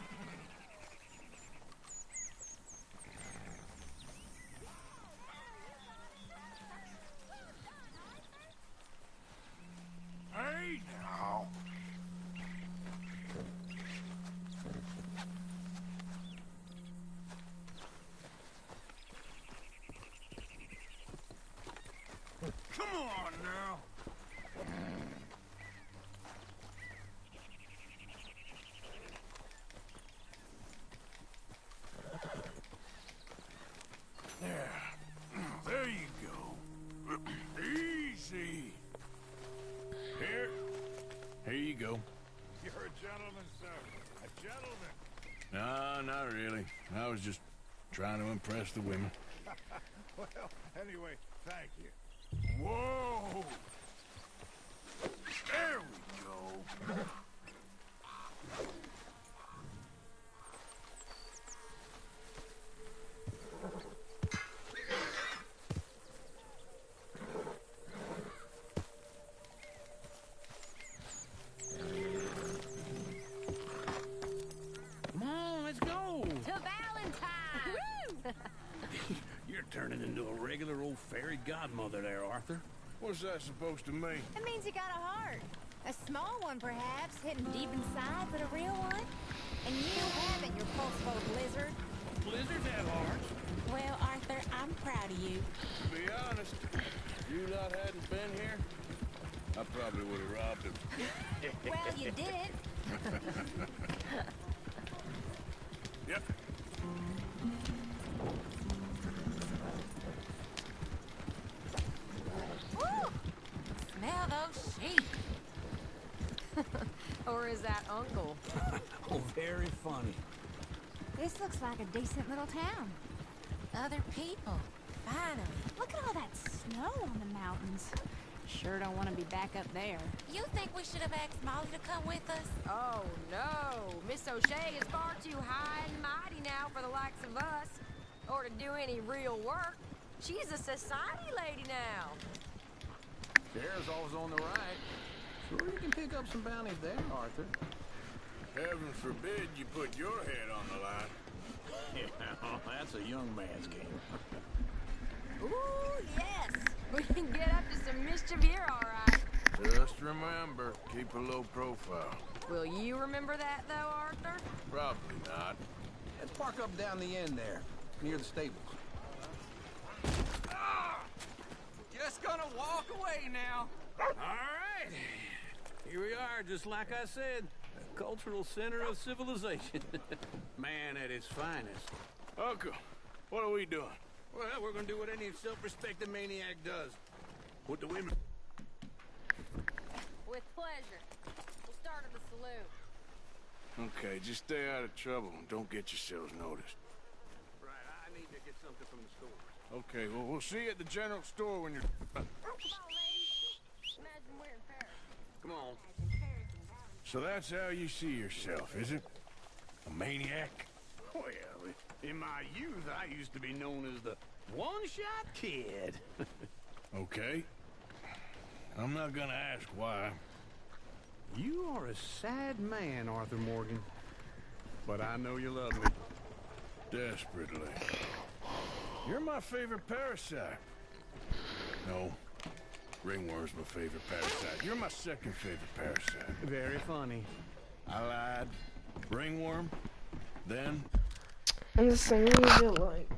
Hey, now. Come on now. There you go. Easy. Here you go.
You're a gentleman, sir. A gentleman.
No, not really. I was just trying to impress the women.
Well, anyway, thank you.
Whoa! There we go.
Come on, let's go.
To Valentine!
You're turning into a regular old fairy godmother there, Arthur.
What's that supposed to mean?
It means you got a heart. A small one, perhaps, hidden deep inside, but a real one. And you haven't, your pulse-boat blizzard.
Blizzards have hearts.
Well, Arthur, I'm proud of you.
To be honest, if you lot hadn't been here, I probably would have robbed him.
Well, you didn't.
Yep.
Woo! Smell those sheep.
Or is that Uncle?
Oh, very funny.
This looks like a decent little town. Other people. Finally. Look at all that snow on the mountains. Sure don't want to be back up there.
You think we should have asked Molly to come with us?
Oh, no. Miss O'Shea is far too high and mighty now for the likes of us. Or to do any real work. She's a society lady now.
Sheriff's always on the right. Sure you can pick up some bounties there, Arthur.
Heaven forbid you put your head on the line.
Yeah, that's a young man's game.
Ooh, yes. We can get up to some mischief here, all right.
Just remember, keep a low profile.
Will you remember that, though, Arthur?
Probably not.
Let's park up down the end there, near the stables.
Just gonna walk away now.
All right. Here we are, just like I said. A cultural center of civilization. Man at its finest.
Uncle, what are we doing?
Well, we're gonna do what any self-respecting maniac does. Put the women...
With pleasure. We'll start at the saloon.
Okay, just stay out of trouble and don't get yourselves noticed.
Right, I need to get something from the store.
Okay, well, we'll see you at the general store when you're...
Come on, ladies. Imagine we're in Paris.
Come on.
So that's how you see yourself, is it? A maniac?
Well, in my youth, I used to be known as the one-shot kid.
Okay. I'm not gonna ask why.
You are a sad man, Arthur Morgan. But I know you love me.
Desperately. You're my favorite parasite. No. Ringworm's my favorite parasite. You're my second favorite parasite.
Very funny.
I lied. Ringworm. Then...
I'm just saying, what do you like?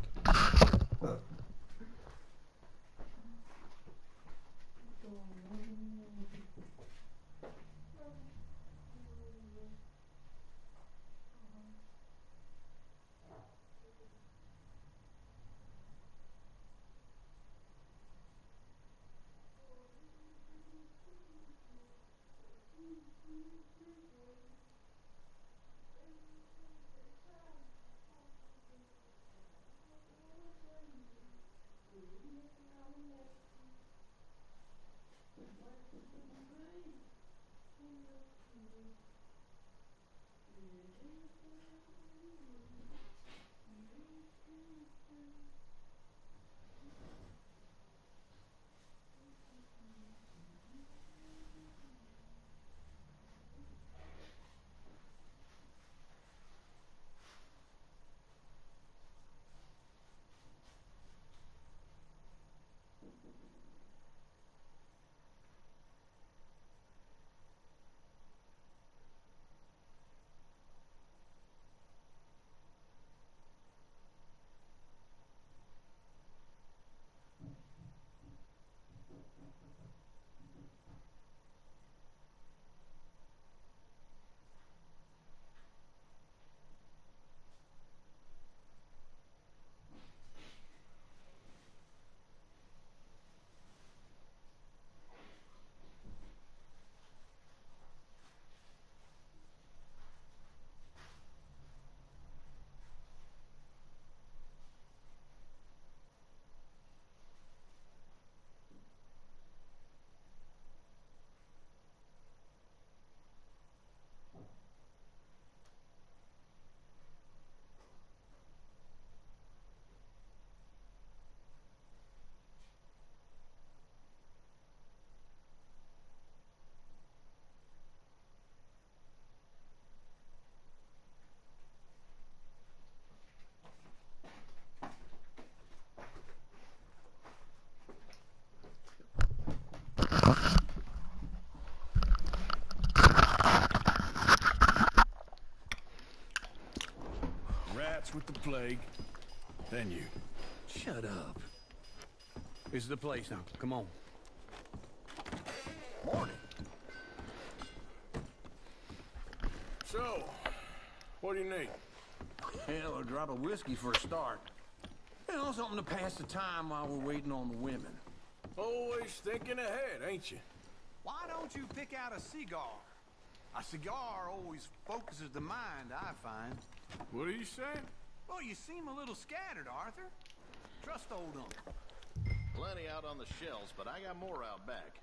With the plague, then you.
Shut up. This is the place now. Come on.
Morning. So, what do you need?
Hell, a drop of whiskey for a start. You know, something to pass the time while we're waiting on the women.
Always thinking ahead, ain't you?
Why don't you pick out a cigar? A cigar always focuses the mind, I find.
What are you saying?
Well, you seem a little scattered, Arthur. Trust old uncle.
Plenty out on the shelves, but I got more out back.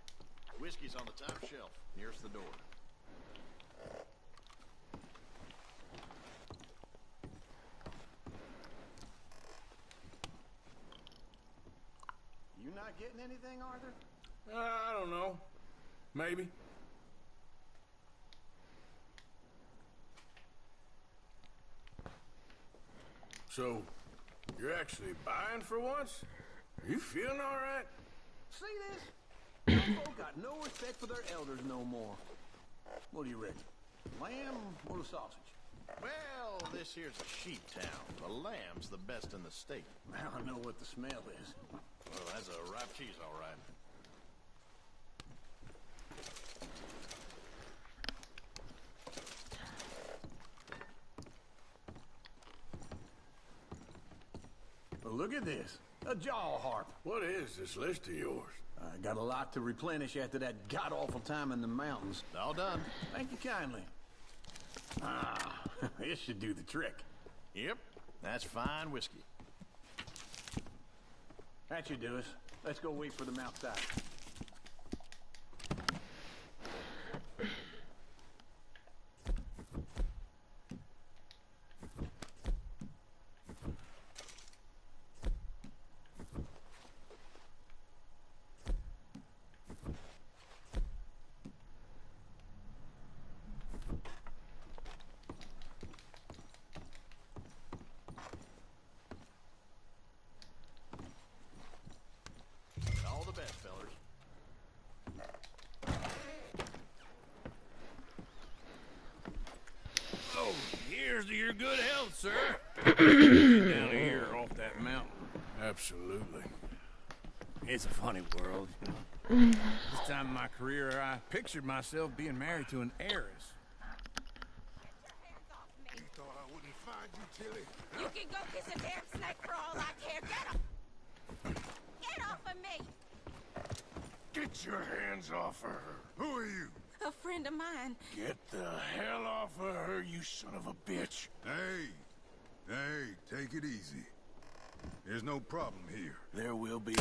Whiskey's on the top shelf, nearest the door.
You not getting anything, Arthur?
I don't know. Maybe. So, you're actually buying for once? Are you feeling all right?
See this? Some folk got no respect for their elders no more. What do you reckon? Lamb or the sausage?
Well, this here's a sheep town. The lamb's the best in the state.
Now I know what the smell is.
Well, that's a ripe cheese, all right.
Well, look at this. A jaw harp.
What is this list of yours?
I got a lot to replenish after that god-awful time in the mountains.
All done.
Thank you kindly. Ah, this should do the trick.
Yep, that's fine whiskey.
That should do us. Let's go wait for them outside.
All the best, fellers.
Oh, here's to your good health, sir. Down here off that mountain.
Absolutely.
It's a funny world, you know. This time in my career, I pictured myself being married to an heiress.
You thought I wouldn't find you, Tilly?
You can go kiss a damn snake for all I care. Get off of me!
Get your hands off her. Who are you?
A friend of mine.
Get the hell off of her, you son of a bitch. Hey, take it easy. There's no problem here.
There will be.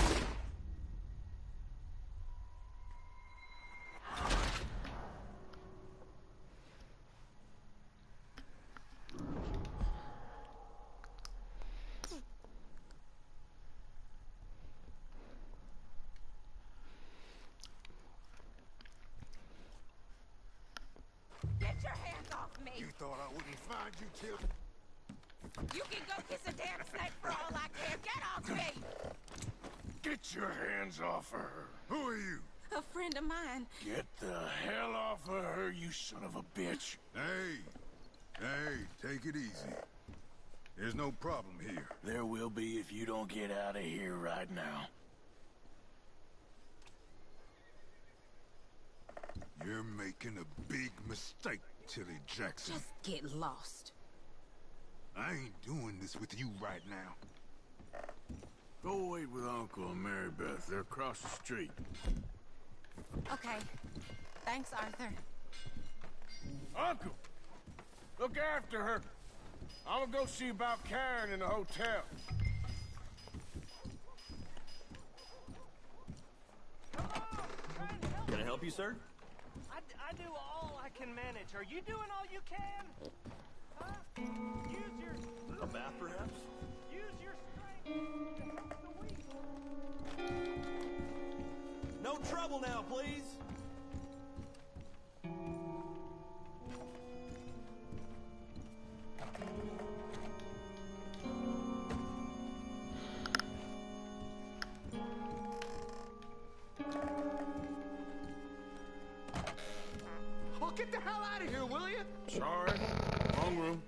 Get your hands off me!
You thought I wouldn't find you, Tilly?
You can go kiss a damn snake for all I care. Get off me!
Get your hands off her. Who are you?
A friend of mine.
Get the hell off of her, you son of a bitch. Hey, take it easy. There's no problem here.
There will be if you don't get out of here right now.
You're making a big mistake, Tilly Jackson.
Just get lost.
I ain't doing this with you right now.
Go wait with Uncle and Mary Beth. They're across the street.
Okay. Thanks, Arthur.
Uncle! Look after her. I'm gonna go see about Karen in the hotel.
Can I help you, sir?
I do all I can manage. Are you doing all you can? Huh? Use your...
A bath, perhaps?
Use your strength to help the weak.
No trouble now, please.
Oh, get the hell out of here, will you?
Sorry. Wrong room.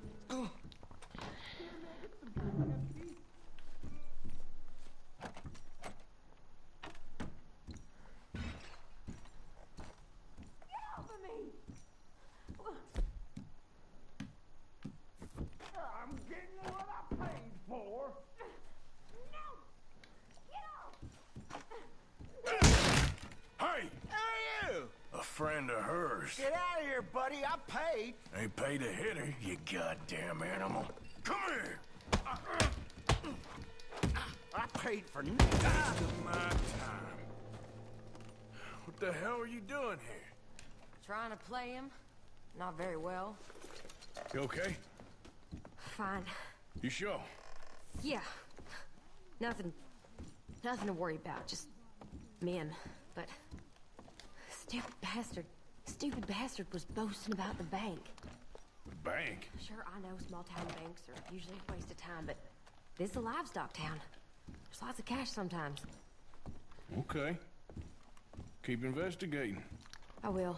I'm getting what I paid for.
Hey!
Who are you?
A friend of hers.
Get out of here, buddy. I paid.
Ain't paid to hit her, you goddamn animal. Come here!
I paid for nothing.
My time. What the hell are you doing here?
Trying to play him. Not very well.
You okay?
Fine.
You sure?
Yeah. Nothing to worry about. Just men. But stupid bastard was boasting about the bank.
The bank?
Sure, I know small town banks are usually a waste of time, but this is a livestock town. There's lots of cash sometimes.
Okay. Keep investigating.
I will.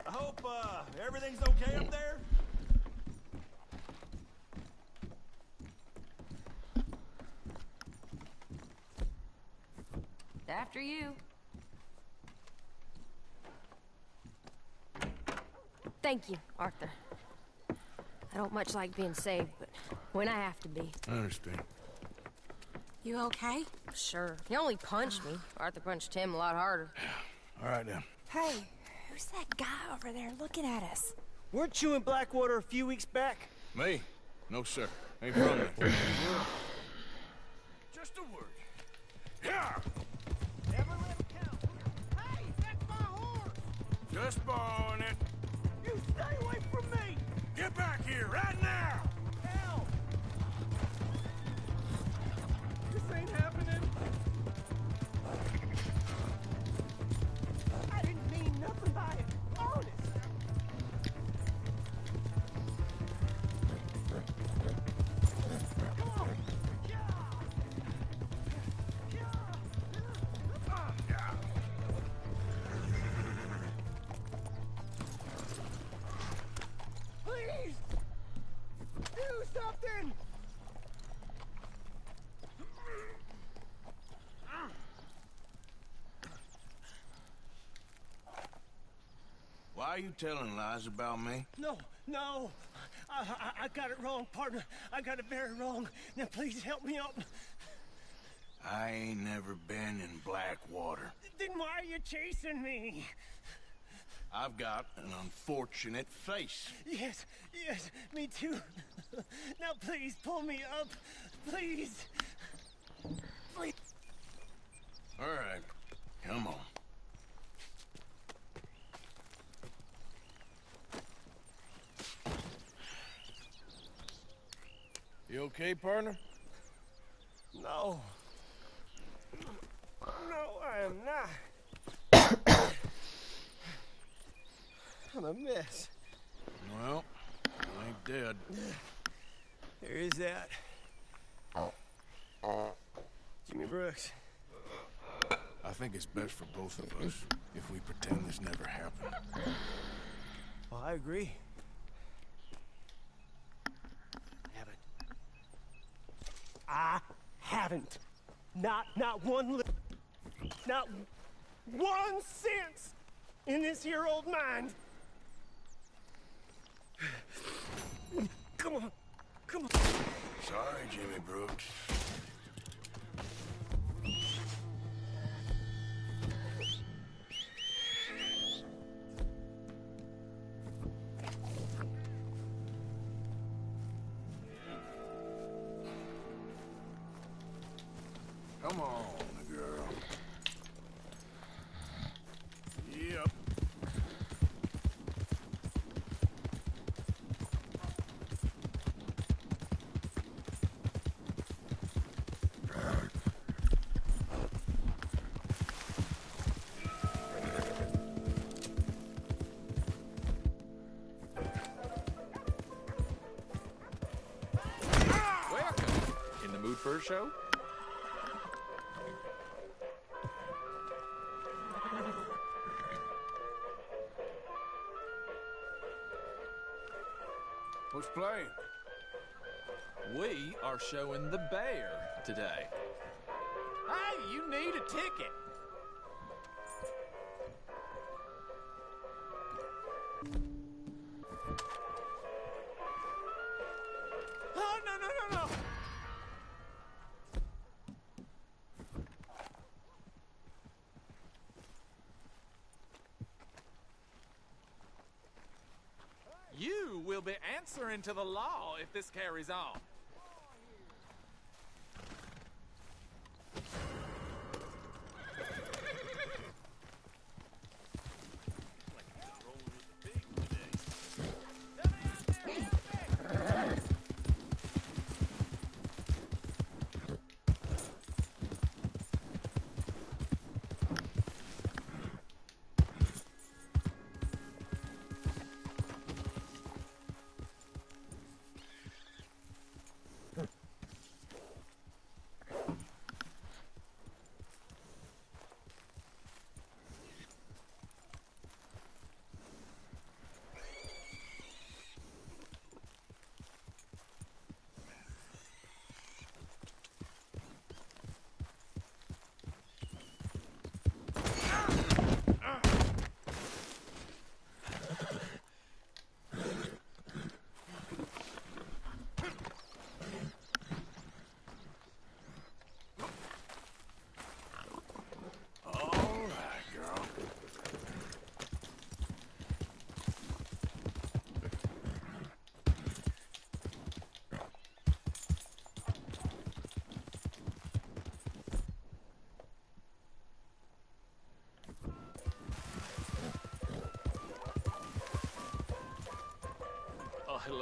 I hope, everything's okay up there?
After you. Thank you, Arthur. I don't much like being saved, but when I have to be.
I understand.
You okay? Sure. He only punched me. Arthur punched him a lot harder.
All right, then.
Hey, who's that guy over there looking at us?
Weren't you in Blackwater a few weeks back?
Me? No, sir. Ain't from there.
Just a word.
Yeah!
Never let him count. Hey, that's my horse!
Just borrowing it.
You stay away from me!
Get back here right now!
Hell! This ain't happening. I didn't mean nothing by it. Honest. Come on. Please! Do something!
Why are you telling lies about me?
No. I got it wrong, partner. I got it very wrong. Now please help me up.
I ain't never been in Blackwater.
Then why are you chasing me?
I've got an unfortunate face.
Yes, me too. Now please pull me up. Please. Please.
All right, come on.
You okay, partner?
No. No, I am not. I'm a mess.
Well, I ain't dead.
There is that. Jimmy Brooks.
I think it's best for both of us if we pretend this never happened.
Well, I agree. I haven't. Not one not 1 cent in this here old mind. Come on.
Sorry, Jimmy Brooks.
Come on, girl.
Yep.
Welcome. In the mood for a show?
What's playing?
We are showing The Bear today. Hey, you need a ticket.
Oh, no.
You will be answering to the law if this carries on.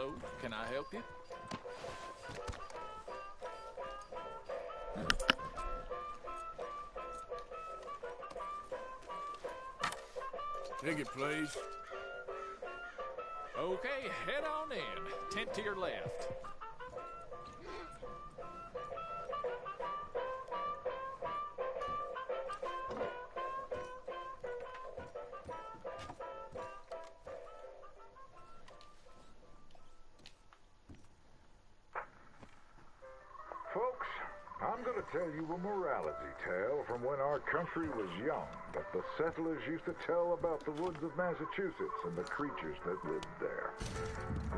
Hello, can I help you?
Ticket, please.
Okay, head on in. Tent to your left.
Folks, I'm going to tell you a morality tale from when our country was young that the settlers used to tell about the woods of Massachusetts and the creatures that lived there.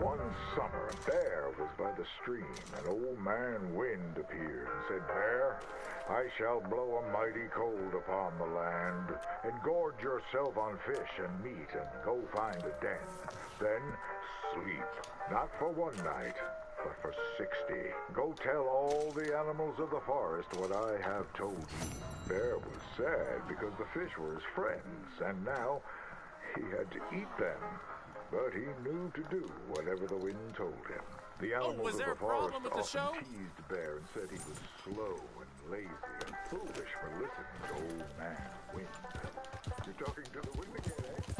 One summer, a bear was by the stream, and old man Wind appeared and said, "Bear, I shall blow a mighty cold upon the land, and gorge yourself on fish and meat, and go find a den. Then sleep, not for one night, but for 60. Go tell all the animals of the forest what I have told you." Bear was sad because the fish were his friends, and now he had to eat them. But he knew to do whatever the wind told him. The animals of the forest often teased Bear and said he was slow and lazy and foolish for listening to old man Wind. You're talking to the wind again, eh?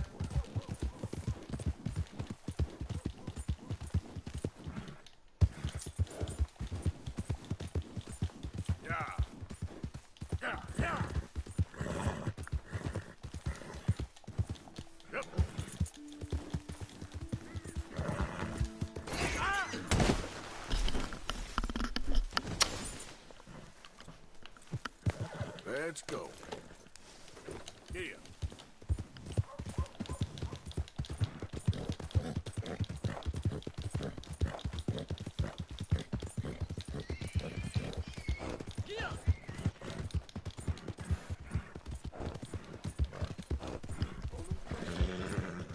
Let's go. Here.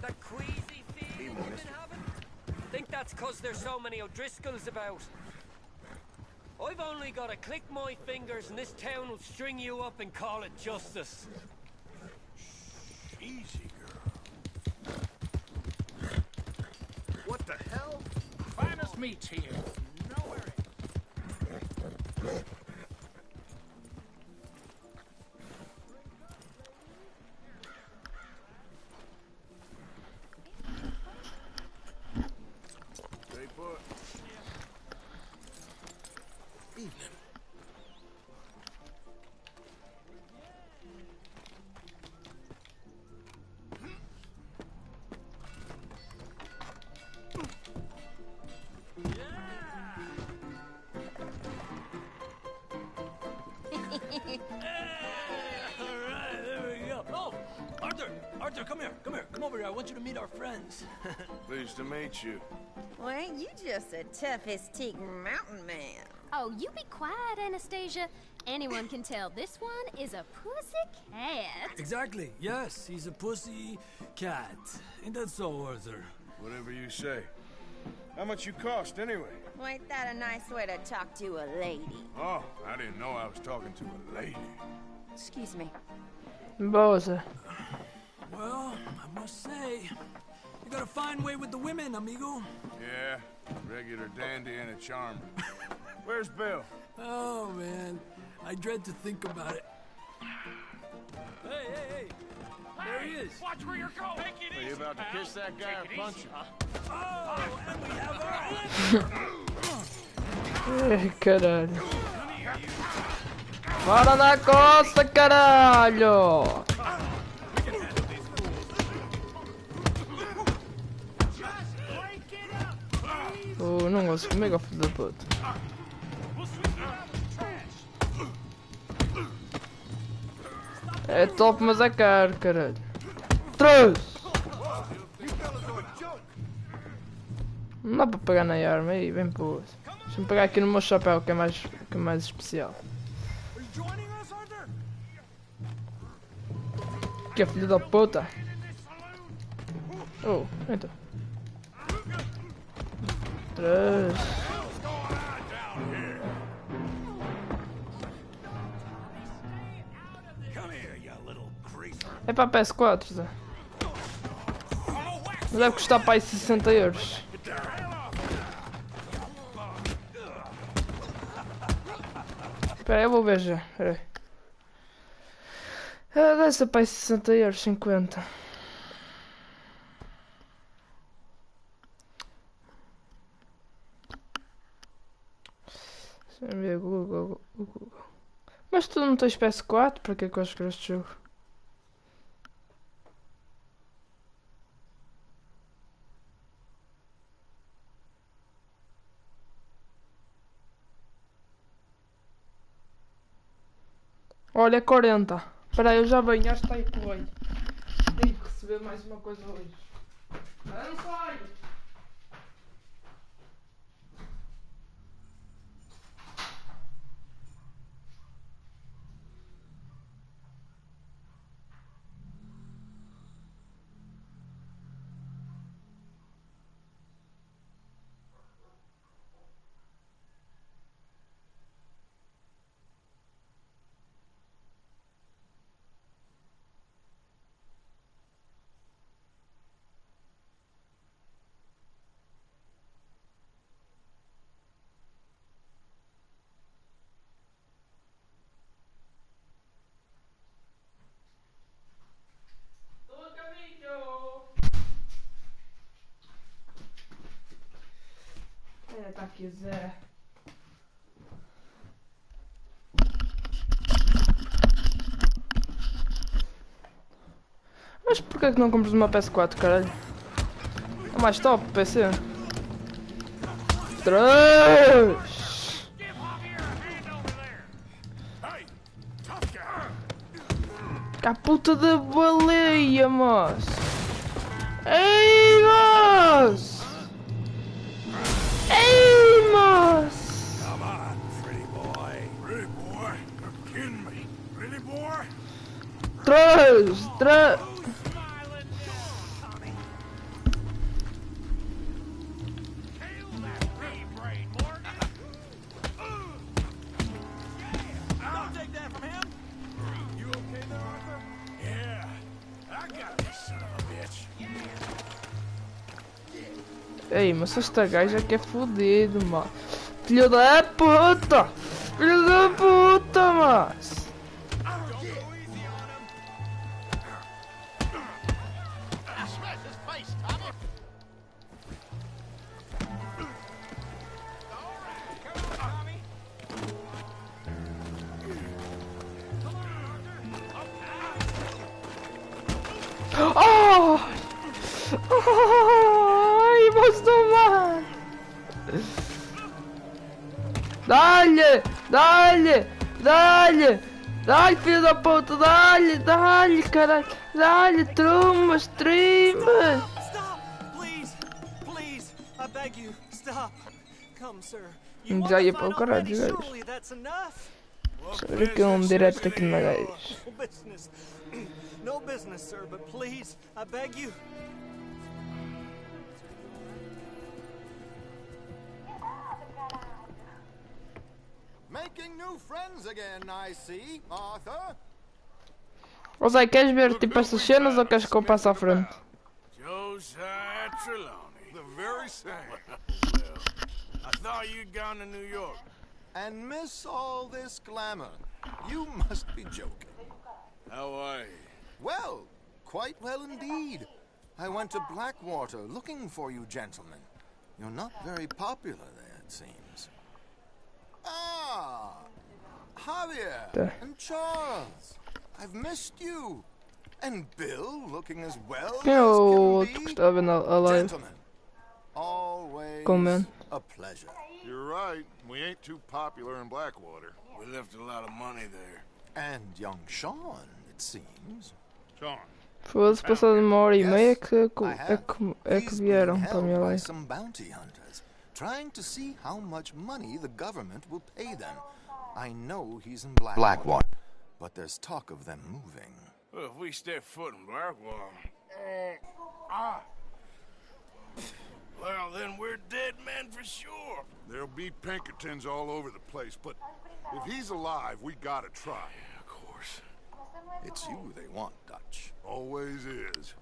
That queasy feeling you've been having? Think that's 'cause there's so many O'Driscolls about. I've only got to click my fingers and this town will string you up and call it justice.
Easy, girl.
What the hell? Finest meats here. No worry.
Stay put. Evening.
Alright, there we go. Oh, Arthur! Arthur, come here. Come here. Come over here. I want you to meet our friends.
Pleased to meet you.
Well, ain't you just the toughest teak mountain man?
Oh, you be quiet, Anastasia. Anyone can tell this one is a pussy cat.
Exactly. Yes, he's a pussy cat. Ain't that so, Arthur?
Whatever you say. How much you cost, anyway?
Well, ain't that a nice way to talk to a lady?
Oh, I didn't know I was talking to a lady.
Excuse me.
Boże.
Well, I must say, you got a fine way with the women, amigo.
Yeah, regular dandy and a charmer. Where's Bill?
Oh, man. I dread to think about it. Hey, hey, hey. There he is.
Watch where you're going. Take it easy,
Are you about to
pal.
kiss that guy or
Take it
punch
easy,
him?
huh?
Oh, and we have our
Caralho. Fala na costa, caralho! Oh, não gosto de mega filho da puta. É top, mas é caro, caralho. Trouxe! Não dá para pegar na arma aí, bem boa. Deixa-me pegar aqui no meu chapéu que é mais especial. Que é filho da puta! Oh, então. 3. É para a PS4, Zé. Deve custar para aí 60 euros. Espera, eu vou ver já. Espera aí. Deve ser para aí 60€, 50. Deixa eu ver, Google. Mas tu não tens PS4? Para que é que eu acho que este jogo? Olha, 40. Espera aí, eu já venho, acho que está aí que veio. Tenho que receber mais uma coisa hoje. Não sai! Tá aqui, Zé. Mas porquê que não compras uma PS4, caralho? É mais top, PC. 3! Que a puta da baleia, moço! Ei, moço! Ei, moço!
Come on, pretty boy. Pretty boy? You're kidding me. Pretty boy?
3! Ei, mas esta gaja que é fodido, mano. Filho da puta! Filho da puta, mas! Oh! Ai, mas tomar! Dá-lhe! Dá-lhe! Dá-lhe! Dá-lhe, filho da puta! Dá-lhe! Dá-lhe, caralho! Dá-lhe! Trumas! Trimas!
Stop! Please! Please! I beg you! Stop! Come, sir.
Já ia para o caralho, gajo. Deixa eu ver aqui direto aqui na gajo.
No business, sir, but please, I beg you.
Making new friends again, I see, Arthur.
Ô Zé, queres ver tipo essas cenas ou queres que eu passe à frente?
Josiah Trelawney. The very same. Well, I thought you'd gone to New York.
And miss all this glamour. You must be joking.
How are you?
Well, quite well indeed. I went to Blackwater looking for you gentlemen. You're not very popular there, it seems. Ah, Javier and Charles. I've missed you. And Bill looking as well
Quem é o outro que estava na live?
Always a pleasure.
You're right. We ain't too popular in Blackwater.
We left a lot of money there.
And young Sean, it seems.
Sean.
Foda-se, passado 1h30 que vieram para a minha live.
Some bounty hunters, trying to see how much money the government will pay them. I know he's in Blackwater, but there's talk of them moving.
Well, if we step foot in Blackwater... Well, then we're dead men for sure.
There'll be Pinkertons all over the place, but if he's alive, we gotta try.
Yeah, of course.
It's you they want, Dutch.
Always is.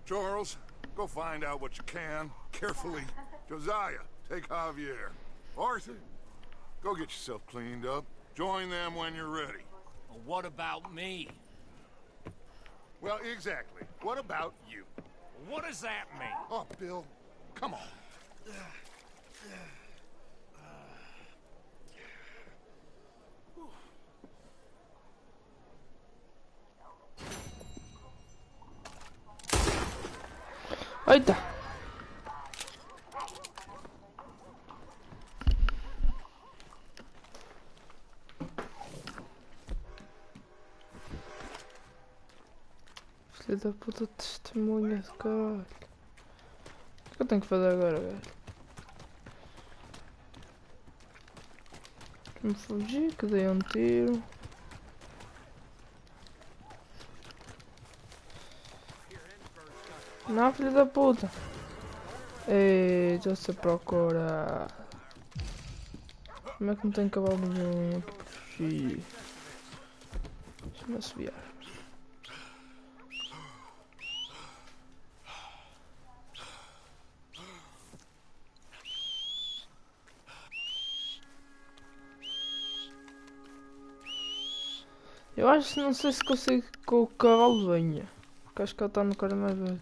Charles, go find out what you can, carefully. Josiah, take Javier. Arthur, go get yourself cleaned up. Join them when you're ready.
Well, what about me?
Well, exactly. What about you?
What does that mean?
Oh, Bill, come on.
Eita! Filho da puta, testemunha de caralho. O que eu tenho que fazer agora, velho? Me fugi, que dei um tiro. Não, filho da puta. Ei, já se procura. Como é que não tem cavalo nenhum aqui para fugir? Deixa-me assobiar. Eu acho que não sei se consigo que o cavalo venha. Porque acho que ele está no cara mais velho.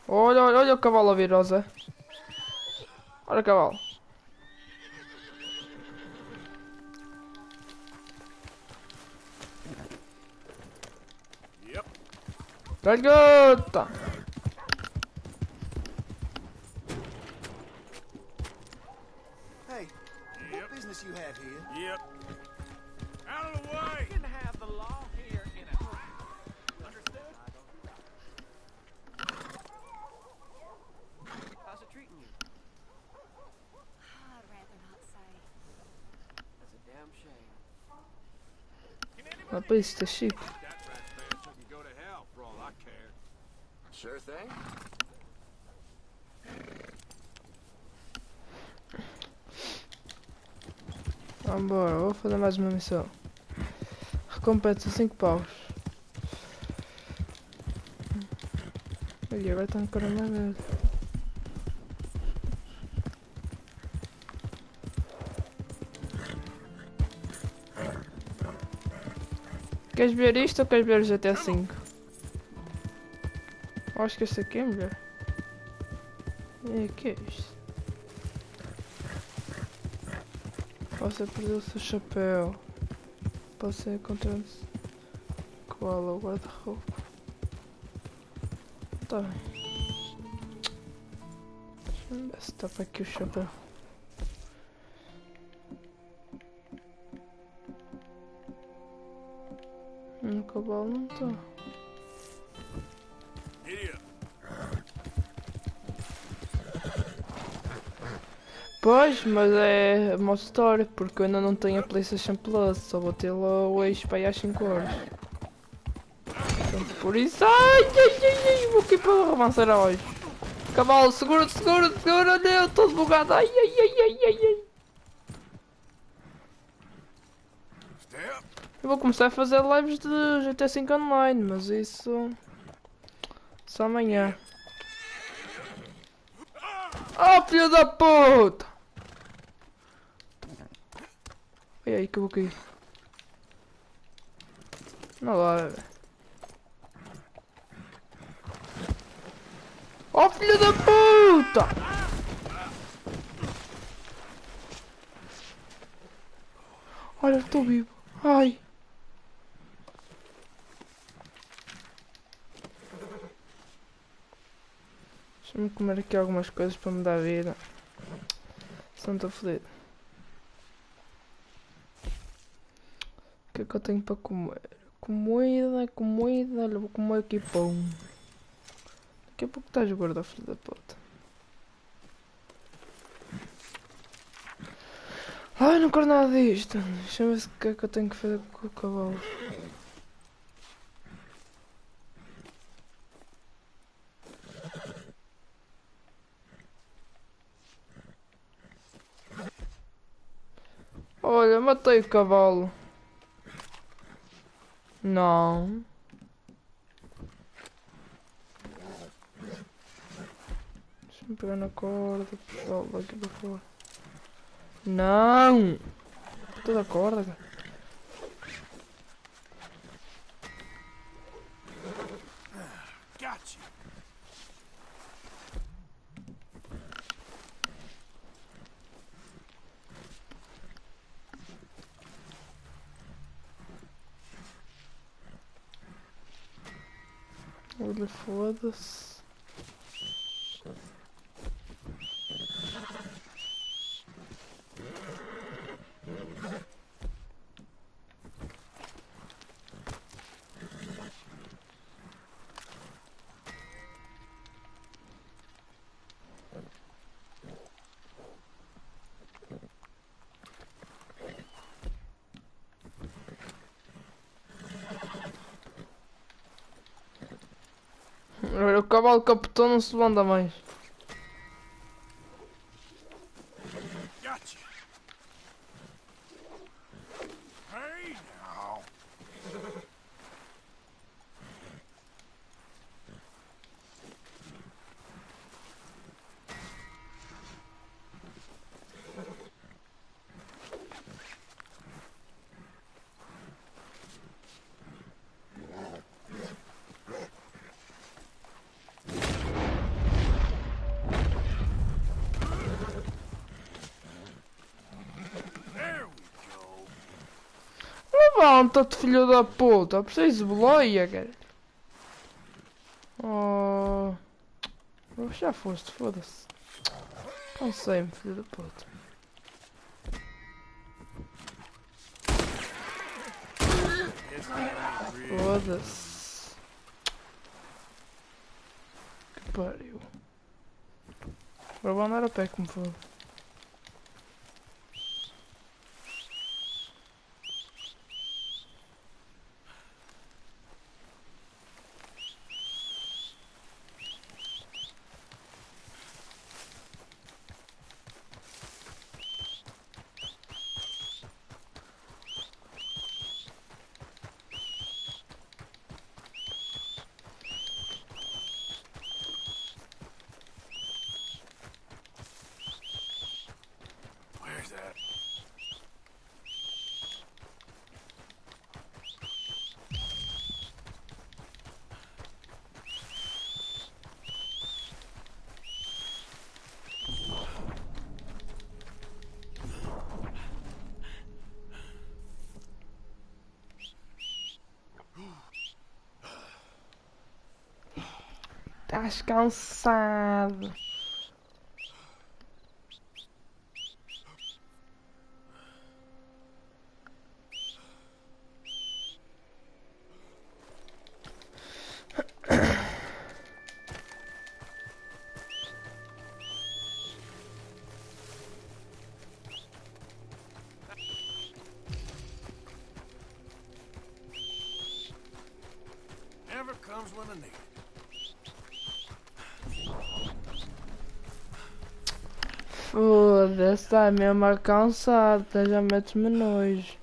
Olha, olha, olha o cavalo a vir, Rosa. Olha o cavalo.
Yep.
Garganta!
Hey, what business you have here?
Yep. Out of the way!
You can have the law here in a trap. Understood? How's it treating you?
I'd rather not say.
That's a damn shame.
A pista chique.
That rat man shouldn't go to hell for all I care.
Sure thing.
Vambora, vou fazer mais uma missão. Recompensa 5 paus. E agora está no cara mais velho. Queres ver isto ou queres ver o GTA V? Acho que este aqui é melhor. E que é isto? Você perdeu o seu chapéu. Você encontrando-se com ela ao guarda-roupa. Tá bem. Deixa-me ver se está para aqui o chapéu. No cavalo não está. Pois, mas é uma história, porque eu ainda não tenho a PlayStation Plus, só vou ter lá o ex para aí às 5 horas. Portanto, por isso. Ai, vou aqui para o romanceiro hoje. Cavalo, segura, eu estou bugado. Ai. Eu vou começar a fazer lives de GTA V Online, mas isso. Só amanhã. Oh, filho da puta! Olha aí que eu vou cair. Não lá, velho. Oh, filho da puta! Olha, estou vivo. Ai. Deixa-me comer aqui algumas coisas para me dar vida. Senão estou fodido. O que é que eu tenho para comer? Comida. Olha, vou comer aqui pão. Daqui a pouco estás gordo, filho da puta. Ai, não quero nada disto. Deixa-me ver o que é que eu tenho que fazer com o cavalo. Olha, matei o cavalo. Não. Deixa-me pegar na corda, pessoal, daqui para fora. Não! toda a corda, cara.
Gotcha.
Olha, foda-se. O cavalo capitão não se levanta mais.
Gotcha. Hey now.
Levanta-te, filho da puta. Preciso de boleia, cara. Oh. Já foste, foda-se. Cansei-me, filho da puta. Foda-se. Que pariu. Agora vou andar a pé como for.
Where's that?
Estás cansado.
Never comes when I need it.
Foda-se, está mesmo a cansar, já metes-me nojo.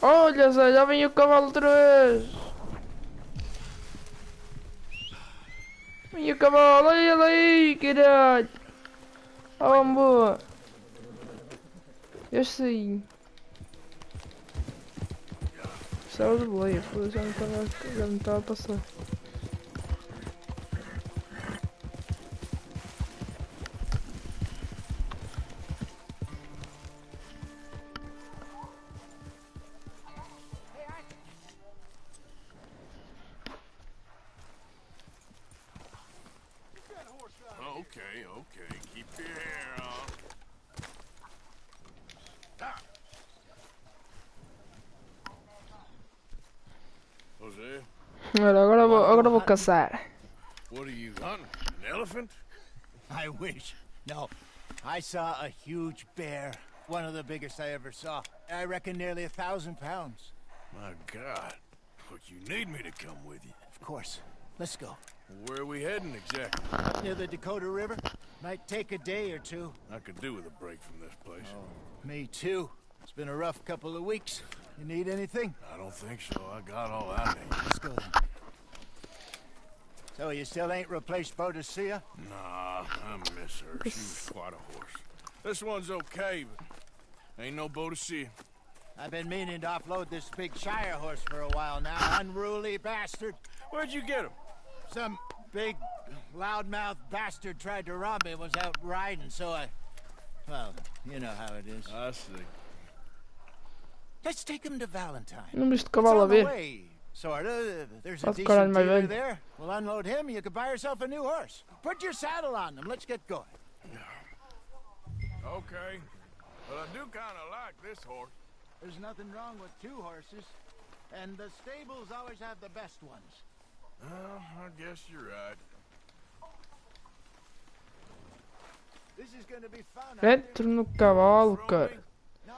Olha, Zé, já vem o cavalo outra vez. Vem o cavalo, olha ele aí, caralho. Oh, boa. Eu sei. Precisava de boleia, já não estava a passar.
Okay, okay. Keep your hair on. Stop. Jose?
Agora vou caçar.
What are you hunting? An elephant?
I wish. No, I saw a huge bear. One of the biggest I ever saw. I reckon nearly 1,000 pounds.
My God. But you need me to come with you.
Of course. Let's go.
Where are we heading exactly?
Near the Dakota River. Might take a day or two.
I could do with a break from this place.
Oh, me too. It's been a rough couple of weeks. You need anything?
I don't think so. I got all I need.
Let's go then. So you still ain't replaced Boadicea?
Nah, I miss her. She was quite a horse. This one's okay, but ain't no Boadicea.
I've been meaning to offload this big Shire horse for a while now. Unruly bastard.
Where'd you get him?
Some big, loudmouth bastard tried to rob me. Was out riding, so I... Well, you know how it is.
I see.
Let's take him to Valentine.
Não viste cavalo a ver.
Sorta. There's a
Faz caralho
decent
mais
dealer
velho.
there. We'll unload him. You can buy yourself a new horse. Put your saddle on them. Let's get going.
Okay. But I do kind of like this horse.
There's nothing wrong with two horses. And the stables always have the best ones.
Well, I guess you're right.
This is going to be fun.
Entra no cavalo, cara.
No,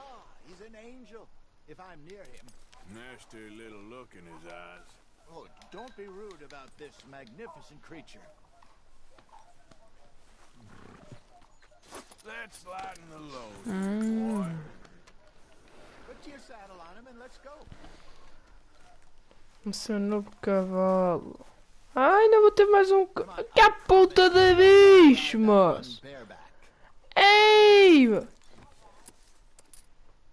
he's an angel. If I'm near him.
Nasty little look in his eyes.
Oh, don't be rude about this magnificent creature.
Let's lighten the load, boy.
Put your saddle on him and let's go.
O seu novo cavalo. Ai, ainda vou ter mais um. Que a puta de bicho, moço. Ei!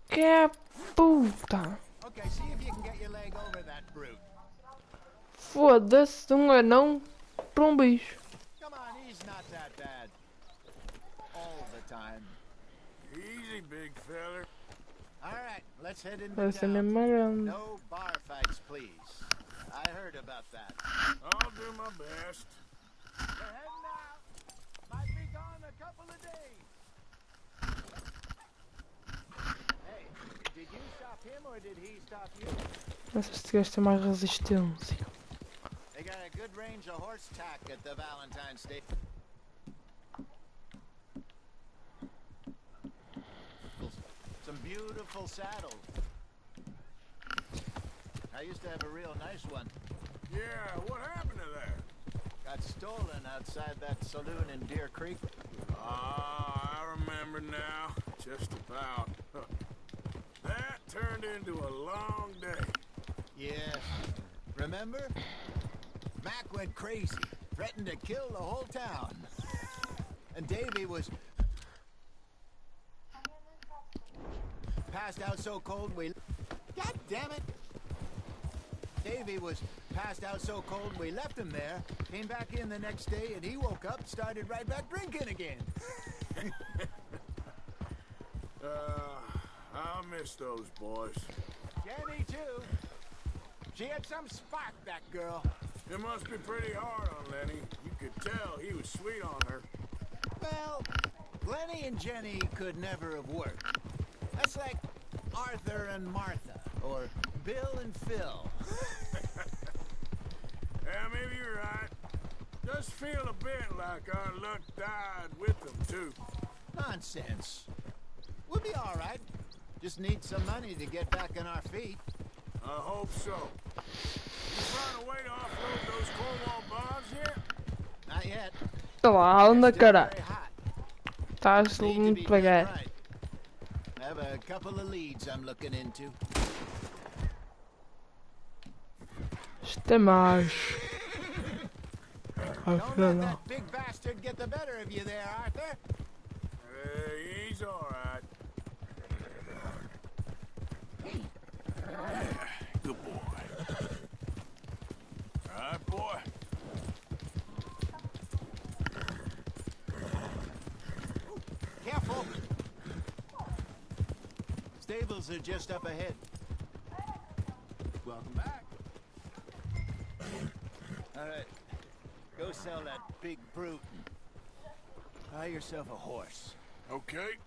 Que a puta.
Okay, see if you can get your leg over that brute.
Foda-se, um anão para um bicho.
Come on, he's not that bad. All the time.
Easy, big feller.
All right, let's head into
Parece
town.
mesmo
No bar fights, please. I heard about that.
I'll do my best.
We're heading out. Might be gone a couple of days. Hey, did you stop him or did he stop you?
Não sei se este gajo tem mais resistência.
They got a good range of horse tack at the Valentine State. Some beautiful saddles. I used to have a real nice one.
Yeah, what happened to that?
Got stolen outside that saloon in Deer Creek.
Ah, I remember now. Just about. That turned into a long day.
Yeah. Remember? Mac went crazy. Threatened to kill the whole town. And Davy was... passed out so cold we... God damn it! Davy was passed out so cold we left him there, came back in the next day, and he woke up, started right back drinking again.
I'll miss those boys.
Jenny, too. She had some spark, that girl.
It must be pretty hard on Lenny. You could tell he was sweet on her.
Well, Lenny and Jenny could never have worked. That's like Arthur and Martha, or Bill and Phil.
Yeah, maybe you're right. Just feel a bit like our luck died with them, too.
Nonsense. We'll be all right. Just need some money to get back on our feet.
I hope so. You found a way to offload those Cornwall bonds yet?
Not yet.
Tá lá, anda, cara.
Very hot.
Estás muito devagar.
I have a couple of leads I'm looking into.
Isto é mais.
Don't let that big bastard get the better of you there, Arthur.
He's all right. Good boy. All right, boy.
Careful. Stables are just up ahead. Welcome back. All right. Go sell that big brute. Buy yourself a horse.
Okay.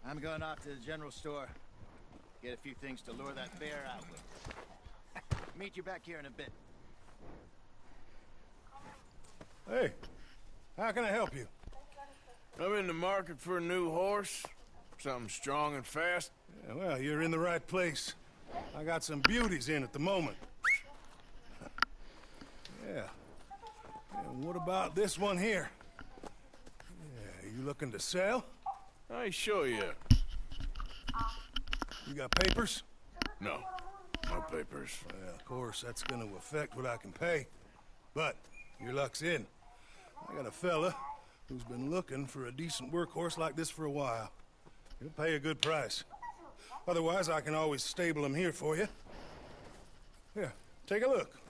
I'm going off to the general store. Get a few things to lure that bear out with. Meet you back here in a bit.
Hey, how can I help you? I'm in the market for a new horse. Something strong and fast.
Yeah, well, you're in the right place. I got some beauties in at the moment. Yeah. And what about this one here? Yeah, you looking to sell?
I sure you.
You got papers?
No. No papers.
Well, of course, that's gonna affect what I can pay. But your luck's in. I got a fella who's been looking for a decent workhorse like this for a while. He'll pay a good price. Otherwise, I can always stable him here for you. Here, take a look.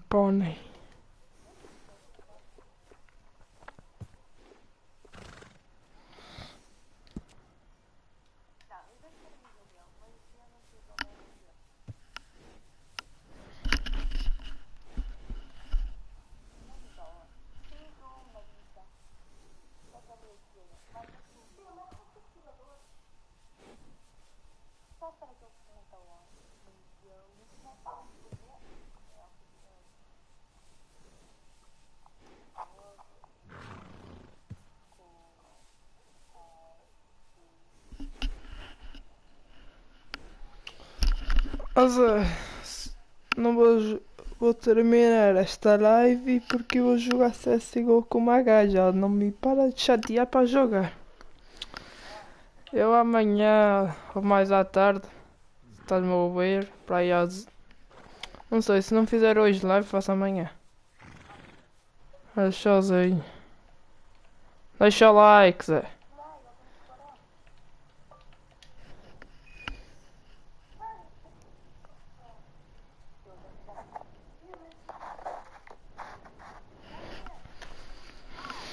Pony. Mas não vou terminar esta live porque vou jogar CSGO com uma gaja. Não me para de chatear para jogar. Eu amanhã ou mais à tarde, estás-me a ouvir, para aí às... Não sei, se não fizer hoje live, faço amanhã. Mas sozinho. Deixa o like, Zé.